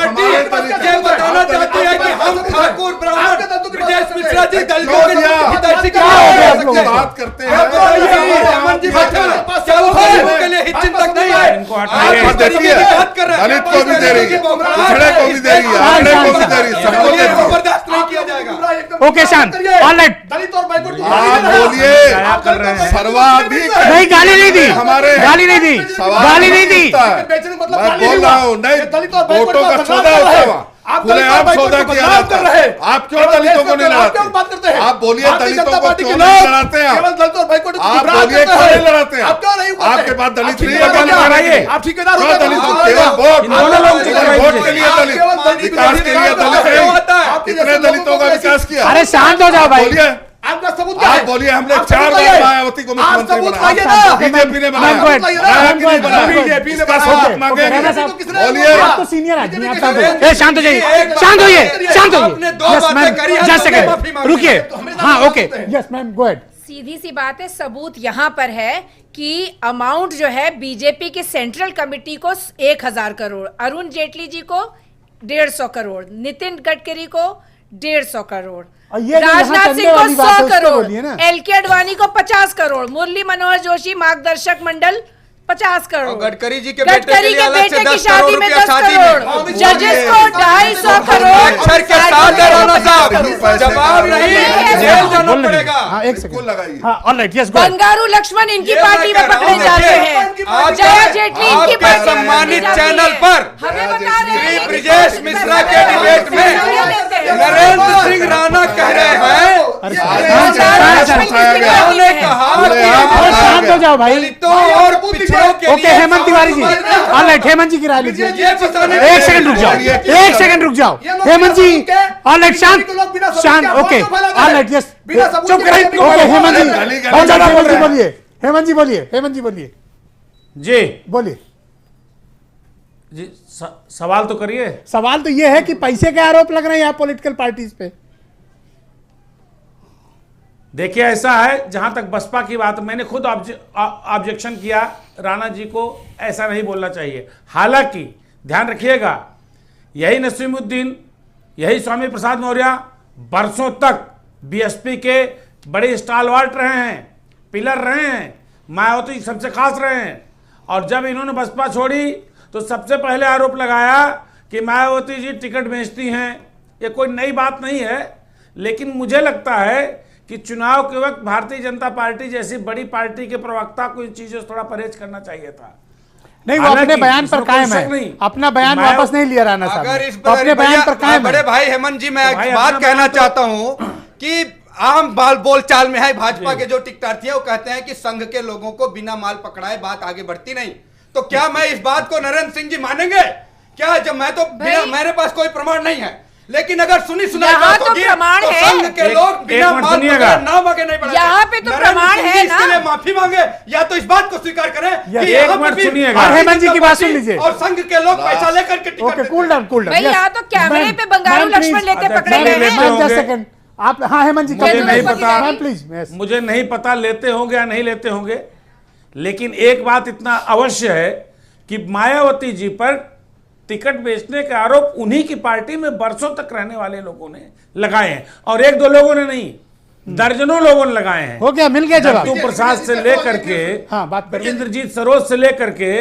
पार्टी दलित- ये बताना चाहती है कि हम ठाकुर ब्राह्मण ब्रजेश मिश्रा जी दलितों के हितैषी क्या हो गया आप की लोगों को? बात करते हैं। रमन जी बैठे हैं, क्या वो दलितों के लिए हित चिंतक नहीं है? इनको हटाइए। आप देती है, बात कर रहे हैं। दलित को भी दे रही है, पिछड़े को भी दे रही है, आंकड़े को भी दे रही है, सबको दे रही है। बर्दाश्त नहीं किया जाएगा। ओके शांत, ऑल राइट। दलित और बैकवर्ड को आप बोलिए, कर रहे हैं। सर्वाधिक नहीं, गाली नहीं दी, हमारे गाली नहीं दी, सवाल गाली नहीं दी। पूछता है। बेचने का मतलब मैं गाली बोल नहीं रहा हुआ। हूँ, नहीं, ये दलित और बैकवर्ड वोटों का का सौदा बदनाम कर होता रहे है हैं। वहाँ। आप खुलेआम दलित और सौदा बैकवर्ड को किया बदनाम जाता कर रहे है। हैं। आप क्यों दलितों को नहीं आप लड़ाते? क्यों बात करते हैं? आप बोलिए, भारतीय दलितों जनता को पार्टी क्यों के नहीं लोग लड़ाते हैं? केवल दलित और बैकवर्ड को आप गुमराह बोलिए, करते क्यों हैं। नहीं लड़ाते हैं? आप क्यों नहीं करते? आपके पास दलित आप नहीं है, ठेकेदार क्या हो लड़ाइए? गए? आप ठेकेदार हो क्यों गए? दलित? आप केवल वोट, इन दोनों लोगों को केवल वोट के लिए दलित, केवल दलित विकास के लिए दलित नहीं। कितने दलितों का विकास किया? अरे शांत हो जाओ भाई। बोलिए, आपका सबूत क्या है? आप बोलिए, हमने आप 4 सबूत बार लाइए। मायावती को आप मुख्यमंत्री सबूत बनाया। लाइए ना। बीजेपी ने बनाया। Ma'am, good. बनाया कि नहीं बनाया? बीजेपी ने इसका बनाया। सबूत ओके, मांगेंगे। राणा साहब, बोलिए। आप तो सीनियर आदमी, आप शांत हो जाइए। ए, शांत हो जाइए, शांत होइए, शांत आपने होइए। दो यस बातें मैम, करी हैं, जस्ट तो मैं माफी सेकंड, मांग रुकिए। हमेशा हाँ बात ओके, करते हैं। Yes ma'am, go ahead. सीधी सी बात है, सबूत यहाँ पर है कि अमाउंट जो है बीजेपी की सेंट्रल कमेटी को 1000 करोड़, अरुण जेटली जी को 150 करोड़, नितिन गडकरी को 150 करोड़, और ये जो यहाँ राजनाथ चलने सिंह को वाली बात है, 100 उसको करोड़, बोलिए ना। एलके अडवाणी को 50 करोड़, मुरली मनोहर जोशी मार्गदर्शक मंडल 50 करोड़, और गडकरी जी के बेटे के गडकरी लिए के अलग से बेटे की 10 शादी करोड़ में रुपया 10 शादी में। करोड़, जजेस को 250 करोड़, अक्षर के साथ है राणा साहब, जवाब नहीं, जेल जाना बोल पड़ेगा। हाँ एक बिल्कुल सेकंड, लगाइए। हाँ all right, yes go ahead. Bangaru Laxman इनकी ये पार्टी मैं में कह रहा पकड़े हूं, जाते देखिए, हैं, आपके- जया जेटली इनकी आपके पार्टी में सम्मानित पकड़ी जाती चैनल है। पर हमें बता रहे हैं श्री कि ब्रजेश मिश्रा के डिबेट में नरेंद्र सिंह राणा कह रहे हैं, शांत, शांत, शांत, उन्होंने कहा कि शांत हो जाओ भाई। दलितों और पिछड़ों के ओके, हेमंत तिवारी जी, ऑलराइट, हेमंत जी की राय लीजिए। एक सेकंड रुक जाओ, एक सेकंड रुक जाओ, हेमंत जी, ऑलराइट, शांत शांत, ओके, ऑलराइट, यस, चुप कराइए। ओके, हेमंत जी, बहुत ज्यादा बोल रहे हैं, बोलिए हेमंत जी, बोलिए हेमंत जी, बोलिए जी बोलिए। जी सवाल तो करिए। सवाल तो ये है कि पैसे के आरोप लग रहे हैं यहाँ पॉलिटिकल पार्टीज पे। देखिए ऐसा है, जहां तक बसपा की बात, मैंने खुद ऑब्जेक्शन किया, राणा जी को ऐसा नहीं बोलना चाहिए। हालांकि ध्यान रखिएगा, यही नसीमुद्दीन, यही स्वामी प्रसाद मौर्य बरसों तक बीएसपी के बड़े स्टालवार्ट रहे हैं, पिलर रहे हैं, मायावती सबसे खास रहे हैं। और जब इन्होंने बसपा छोड़ी तो सबसे पहले आरोप लगाया कि मायावती जी टिकट बेचती हैं। ये कोई नई बात नहीं है, लेकिन मुझे लगता है कि चुनाव के वक्त भारतीय जनता पार्टी जैसी बड़ी पार्टी के प्रवक्ता को इन चीजों से थोड़ा परहेज करना चाहिए था। नहीं, वो अपने बयान पर कायम है, अपना बयान वापस नहीं लिया राणा साहब, अगर इस तो अपने बयान पर कायम बड़े है। भाई हेमंत जी, मैं भाई एक बात अपना कहना बयान चाहता हूं कि आम बोल चाल में है भाजपा के जो टिकटार्थी है, वो कहते हैं कि संघ के लोगों को बिना माल पकड़ाए बात आगे बढ़ती नहीं। तो क्या मैं इस बात को नरेंद्र सिंह जी मानेंगे क्या? जब मैं तो बिना, मेरे पास कोई प्रमाण नहीं है, लेकिन अगर सुनी सुनाई यहाँ बात तो होगी प्रमाण तो है। संघ के लोग बिना माल पकड़े नाम आगे नहीं बढ़ाते। यहाँ पे तो नरेंद्र प्रमाण सिंह है जी इसके ना। लिए माफी मांगे या तो इस बात को स्वीकार करें कि एक यहाँ मिनट पर भी सुनिएगा। भारतीय हेमंत जी की जनता बात सुन पार्टी लीजिए। और संघ के लोग पैसा लेकर के टिकट ओके, देते कूल डाउन, कूल डाउन। भाई यहाँ तो कैमरे पे बंगारू लक्ष्मण लेते पकड़े गए हैं। मैम, जस्ट सेकंड, आप, हाँ हेमंत जी, मुझे नहीं पता, मैम प्लीज, यस। मुझे नहीं पता लेते होंगे या नहीं लेते होंगे, लेकिन एक बात इतना अवश्य है कि मायावती जी पर टिकट बेचने के आरोप उन्हीं की पार्टी में बरसों तक रहने वाले लोगों ने लगाए हैं, और एक दो लोगों ने नहीं, दर्जनों लोगों ने लगाए हैं। हो गया, मिल गया जवाब। दत्तू प्रसाद से लेकर के, हाँ, बात करिए। इंद्रजीत सरोज से लेकर के,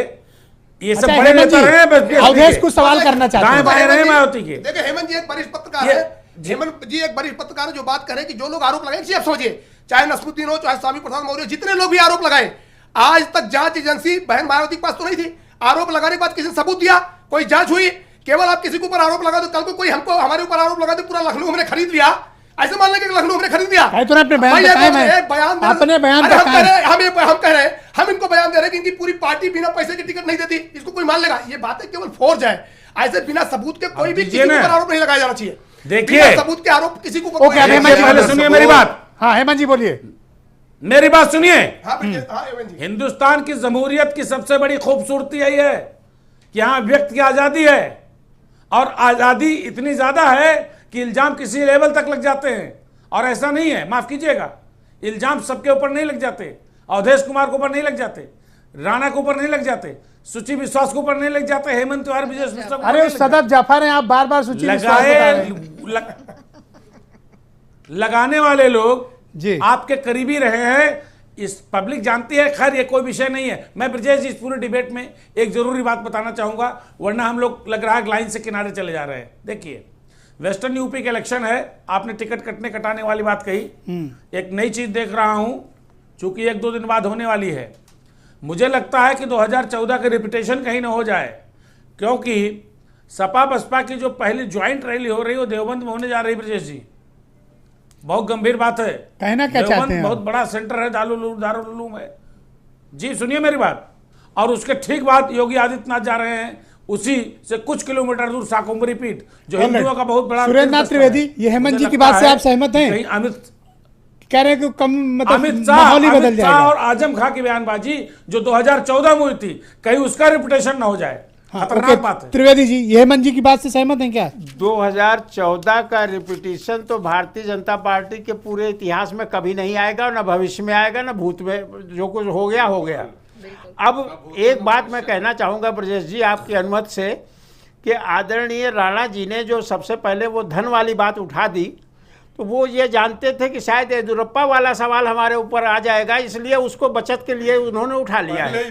ये सब अच्छा, बड़े हेमंत नेता रहे हैं जी, अवधेश कुछ सवाल करना चाहते दाएं हैं। बाएं रहे मायावती के। देखिए हेमंत जी एक वरिष्ठ पत्रकार ये- है, हेमंत जी एक वरिष्ठ पत्रकार है, जो बात करें कि जो लोग आरोप लगाए, आप सोचिए, चाहे नसरुद्दीन हो, चाहे स्वामी प्रसाद मौर्य, जितने लोग भी आरोप लगाए, आज तक जांच एजेंसी बहन मायावती के पास तो नहीं थी। आरोप लगाने के बाद किसी ने सबूत दिया, कोई जांच हुई? केवल आप किसी के ऊपर आरोप लगा दो, कल को कोई हमको हमारे ऊपर आरोप लगा दो, पूरा लखनऊ हमने खरीद लिया, ऐसे मान लेंगे कि लखनऊ हमने खरीद लिया। है तो ना, अपने बयान भाई, पर कायम एक है, बयान दे- अपने बयान अरे पर हम कायम कह है। रहे हैं, हम कह रहे हैं, हम इनको बयान दे रहे हैं कि इनकी पूरी पार्टी बिना पैसे की टिकट नहीं देती, इसको कोई मान लेगा? ये बातें केवल फोर्ज है, ऐसे बिना सबूत के कोई भी किसी के ऊपर आरोप नहीं लगाया जाना चाहिए। देखिए, बिना सबूत के आरोप किसी को ओके, अब हेमंत जी पहले सुनिए मेरी बात, हाँ हेमंत जी बोलिए। मेरी बात सुनिए। हाँ, हाँ, हेमंत जी। हिंदुस्तान की जमहूरियत की सबसे बड़ी खूबसूरती यही है कि यहाँ व्यक्त की आजादी है, और आजादी इतनी ज्यादा है कि इल्जाम किसी लेवल तक लग जाते हैं। और ऐसा नहीं है, माफ कीजिएगा, इल्जाम सबके ऊपर नहीं लग जाते, अवधेश कुमार के ऊपर नहीं लग जाते, राणा के ऊपर नहीं लग जाते, सुची विश्वास के ऊपर नहीं लग जाते, हेमंत तिवारी, ब्रजेश मिश्रा के ऊपर अरे नहीं उस लग सदत जाफर हैं, आप बार बार सूची विश्वास बता रहे हैं। लगाने वाले लोग जी। आपके करीबी रहे हैं, इस पब्लिक जानती है। खैर ये कोई विषय नहीं है। मैं ब्रजेश जी इस पूरे डिबेट में एक जरूरी बात बताना चाहूंगा, वरना हम लोग लग रहा है लाइन से किनारे चले जा रहे हैं। देखिए, वेस्टर्न यूपी के इलेक्शन है, आपने टिकट कटाने वाली बात कही, एक नई चीज देख रहा हूं, चूंकि एक दो दिन बाद होने वाली है। मुझे लगता है कि 2014 की रिपीटेशन कहीं ना हो जाए, क्योंकि सपा बसपा की जो पहली ज्वाइंट रैली हो रही है वो देवबंद में होने जा रही है। ब्रजेश जी, बहुत गंभीर बात है। कहना क्या चाहते देवबंद हैं? बहुत बड़ा सेंटर है दारुल उलूम है। जी सुनिए मेरी बात। और उसके ठीक बाद योगी आदित्यनाथ जा रहे हैं, उसी से कुछ किलोमीटर दूर साकुम्बरी पीठ, जो हिंदुओं का बहुत बड़ा सुरेंद्र नाथ त्रिवेदी, ये हेमंत जी की बात से आप सहमत हैं? कहीं अमित कह रहे हैं कि कम मतलब अमित माहौल ही बदल शाह जाएगा। और आजम खां की बयानबाजी जो 2014 में हुई थी, कहीं उसका रिपुटेशन ना हो जाए, हाँ, खतरनाक ओके, बात है। त्रिवेदी जी, ये हेमंत जी की बात से सहमत हैं क्या? 2014 का रिपीटिशन तो भारतीय जनता पार्टी के पूरे इतिहास में कभी नहीं आएगा, ना भविष्य में आएगा, ना भूत में। जो कुछ हो गया। अब एक बात मैं कहना चाहूँगा ब्रजेश जी, आपकी अनुमति से, कि आदरणीय राणा जी ने जो सबसे पहले वो धन वाली बात उठा दी, तो वो ये जानते थे कि शायद येदियुरप्पा वाला सवाल हमारे ऊपर आ जाएगा, इसलिए उसको बचत के लिए उन्होंने उठा लिया है।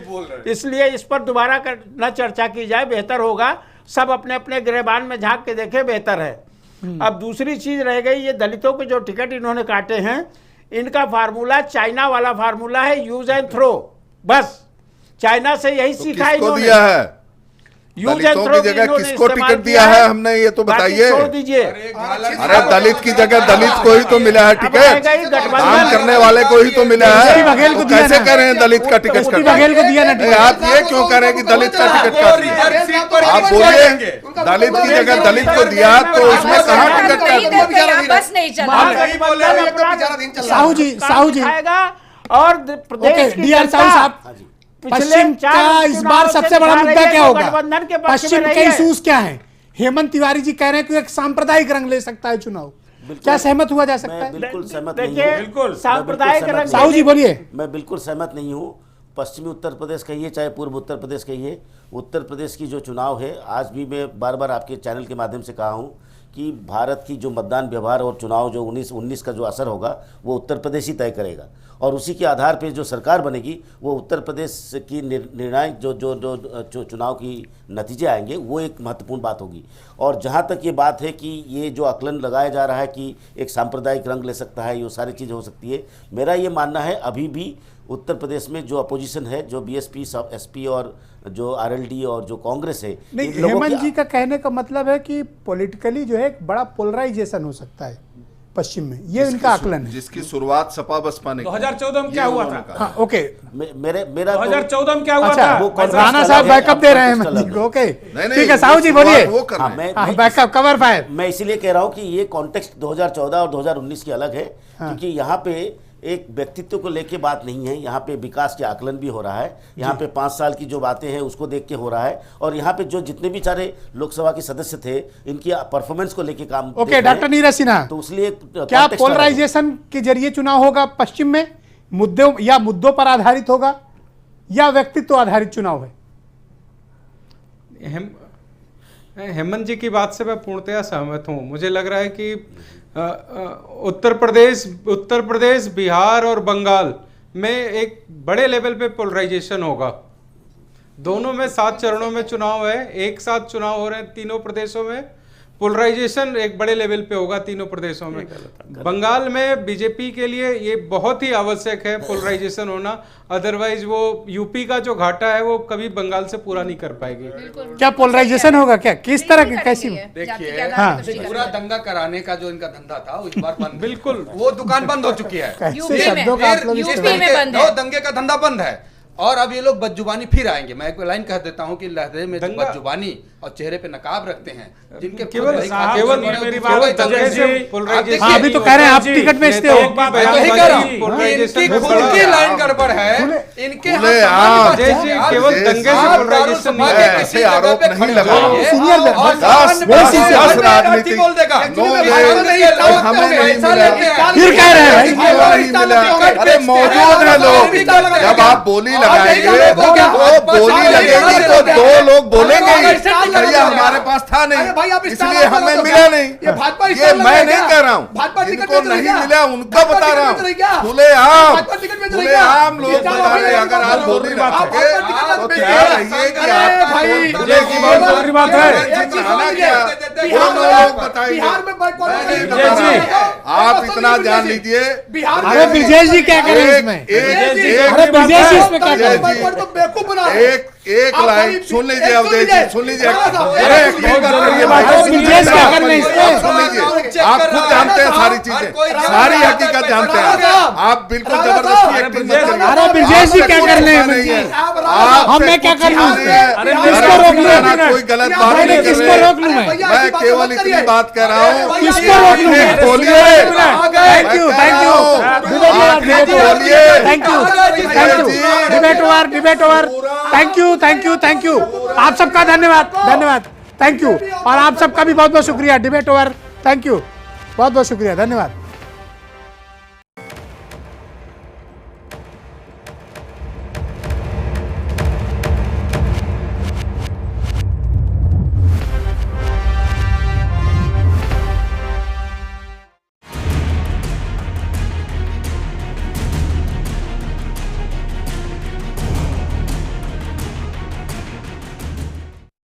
इसलिए इस पर दोबारा न चर्चा की जाए, बेहतर होगा। सब अपने अपने गिरबान में झांक के देखें, बेहतर है। अब दूसरी चीज रह गई, ये दलितों के जो टिकट इन्होंने काटे हैं, इनका फार्मूला चाइना वाला फार्मूला है, यूज एंड थ्रो। बस चाइना से यही सीखा किसको इन्होंने। दिया है? यूज एंड दलितों थ्रो की जगह इन्होंने किसको इस्तेमाल टिकट किया दिया है हमने, ये तो बाकी बताइए। छोड़ दीजिए। अरे दलित की जगह दलित को ही तो मिला है अब आएगा ही टिकट, गठबंधन। काम करने वाले को ही तो मिला है। मुफ्ती बघेल को तो दिया कैसे ना। कह रहे हैं दलित का टिकट मुफ्ती कटा? बघेल को दिया ना नहीं, टिकट। आप ये क्यों कह रहे हैं कि दलित का टिकट काट दिया? आप बोलिए दलित की जगह दलित को दिया तो उसमें कहाँ टिकट काट? बस नहीं चला। महागठबंधन अपना साहू जी खाएगा और प्रदेश ओके की डीआर साहू जनता साहब, पिछले पश्चिम 4 का इस बार चुनाव सबसे से बड़ा दिखा मुद्दा रही है क्या कि होगा? गठबंधन के पक्ष पश्चिम में के रही है। इशूज क्या हैं? हेमंत तिवारी जी कह रहे हैं कि एक सांप्रदायिक रंग ले सकता है चुनाव, क्या सहमत हुआ जा सकता मैं है? बिल्कुल सहमत नहीं देखिए हूँ। बिल्कुल। सांप्रदायिक मैं बिल्कुल रंग साहू जी बोलिए। मैं बिल्कुल सहमत नहीं हूँ। पश्चिमी उत्तर प्रदेश कहिए चाहे पूर्व उत्तर प्रदेश कहिए, उत्तर प्रदेश की जो चुनाव है, आज भी मैं बार बार आपके चैनल के माध्यम से कहा हूँ कि भारत की जो मतदान व्यवहार और चुनाव जो 19 का जो असर होगा वो उत्तर प्रदेश ही तय करेगा, और उसी के आधार पे जो सरकार बनेगी वो उत्तर प्रदेश की निर्णायक जो चुनाव की नतीजे आएंगे वो एक महत्वपूर्ण बात होगी। और जहाँ तक ये बात है कि ये जो आकलन लगाया जा रहा है कि एक सांप्रदायिक रंग ले सकता है, ये सारी चीज़ हो सकती है, मेरा ये मानना है अभी भी उत्तर प्रदेश में जो अपोजिशन है, जो बीएसपी एसपी और जो आरएलडी और जो कांग्रेस है, नहीं, इन लोगों हेमंत की- जी का कहने का मतलब है कि पॉलिटिकली जो है एक बड़ा पोलराइजेशन हो सकता है पश्चिम में, ये इनका आकलन है। जिसकी शुरुआत सपा बसपा ने की। 2014 में क्या ये हुआ उन्होंने था? कहा। हाँ ओके, मेरा तो- 2014 में क्या हुआ अच्छा था? वो कॉन्टेक्स्ट राणा अलग साहब है, बैकअप दे रहे हैं कॉन्टेक्स्ट हेमंत जी अलग को, है। ओके नहीं, ठीक है साहू जी शुरुआत बोलिए। वो कर रहे हाँ, हैं। मैं हाँ मैं बैकअप कवर फायर। मैं इसीलिए कह रहा हूं कि ये कॉन्टेक्स्ट 2014 और 2019 की अलग है, क्योंकि यहाँ पे एक व्यक्तित्व को लेके बात नहीं है, यहाँ पे विकास के आकलन भी हो रहा है, यहाँ पे 5 साल की जो बातें हैं उसको देख के हो रहा है, और यहाँ पे जो जितने भी सारे लोकसभा के सदस्य थे इनकी परफॉर्मेंस को लेके काम देख ओके रहे डॉक्टर हैं। नीरज सिन्हा, तो इसलिए क्या context अलग है। पोलराइजेशन के जरिए चुनाव होगा पश्चिम में, मुद्दों पर आधारित होगा या व्यक्तित्व आधारित चुनाव है? हेमंत जी की बात से मैं पूर्णतया सहमत हूँ। मुझे लग रहा है कि उत्तर प्रदेश, बिहार और बंगाल में एक बड़े लेवल पे पोलराइजेशन होगा। दोनों में 7 चरणों में चुनाव है, एक साथ चुनाव हो रहे हैं तीनों प्रदेशों में। पोलराइजेशन एक बड़े लेवल पे होगा तीनों प्रदेशों में। बंगाल में बीजेपी के लिए ये बहुत ही आवश्यक है पोलराइजेशन होना, अदरवाइज वो यूपी का जो घाटा है वो कभी बंगाल से पूरा नहीं कर पाएगी। क्या पोलराइजेशन होगा? क्या किस तरह की कैसी? देखिए, हाँ। पूरा दंगा कराने का जो इनका धंधा था वो इस बार बंद है। बिल्कुल। वो दुकान बंद हो चुकी है। कैसे शब्दों का आप लोग फिर इस्तेमाल- यूपी में बंद है। दंगे का धंधा बंद है, और अब ये लोग बदजुबानी फिर आएंगे। मैं एक लाइन कह देता हूँ कि लहजे में जो दंगा- बदजुबानी और चेहरे पे नकाब रखते हैं, जिनके केवल खुद नहीं खाते, केवल उन्होंने मेरी दूसरों बात को जगह दंगे से से- पोलराइजेशन हाँ, अभी तो कह रहे हैं आप जी, टिकट बेचते हो। एक बात मैं बता वही दूं कह रहा जी, हूँ, पोलराइजेशन इनकी में खुद बड़ा- की लाइन गड़बड़ है, इनके खुले यहाँ आम- सामान्य जय जी, बच्चे केवल आप दंगे से आप पोलराइजेशन नहीं दारू है। सभा के ऐसे किसी आरोप जगह पे नहीं खड़े लगाओ। होंगे सीनियर और दस- सामान्य दस बच्चे राजनीतिक- राजनीति बोल देगा। लोग बिहार में ये लोग हमें तो नहीं ऐसा मिला। लेते हैं। फिर कह रहे हैं भाई। क्यों नहीं मिला? अरे मौजूद है लोग, जब आप बोली लगाएंगे तो बोली लगेगी तो 2 लोग बोलेंगे ही, भैया हमारे पास था अरे भाई, आप नहीं, स्टार इसलिए वाला हमें तो मिला क्या? नहीं। ये भाजपा ये स्टार लग मैं रहा है नहीं क्या? कह रहा हूँ, भाजपा टिकट जिनको बेच रही नहीं क्या? मिला उनका भाजपा बता टिकट रहा बेच रही हूँ। क्या? खुले आम भाजपा टिकट बेच रही खुले क्या? आम लोग ये क्या बता रहे हैं। अगर आप बात बोली है? लगा आप सके भाजपा टिकट तो बेच तैयार रही रहिए कि अरे आपका भाई, वोट ये बनेगी। की बहुत बात बड़ी बात है। एक चीज आना समझिए, क्या? बिहार वो में- लोग बताएंगे। बिहार में बैकवर्ड मैं नहीं क्लास बता है। रहा। आप इतना जान लीजिए, बिहार अरे ब्रिजेश जी क्या करें इसमें? अरे ब्रिजेश जी इसमें क्या करें? बैकवर्ड को बेवकूफ बना रहे हैं। एक आप लाइन खाली- सुन लीजिए एक अवधेश सुन जी, सुन लीजिए। राणा साहब, अरे एक सुन लीजिए। करिए भाई, भाई, ब्रिजेश क्या कर रहे हैं इसमें? सुन लीजिए, आप खुद जानते हैं सारी चीजें, सारी हकीकत जानते हैं। आप बिल्कुल जबरदस्ती एक्टिंग मत करिए। अरे ब्रिजेश जी क्या कर रहे हैं? नहीं है। आप- हमें क्या करना है? अरे किसको रोक लूं? कोई गलत बात भाई, नहीं कर किसको रहे। रोक लूं मैं? मैं केवल इतनी बात कह रहा हूँ, किसको रोक लूं मैं? बोलिए। Thank you, thank you. आप बोलिए। Thank you, thank you. Debate over. Thank you, thank you, thank you. आप सबका धन्यवाद, धन्यवाद, थैंक यू। और आप सबका भी बहुत बहुत शुक्रिया। डिबेट ओवर, थैंक यू, बहुत बहुत शुक्रिया, धन्यवाद।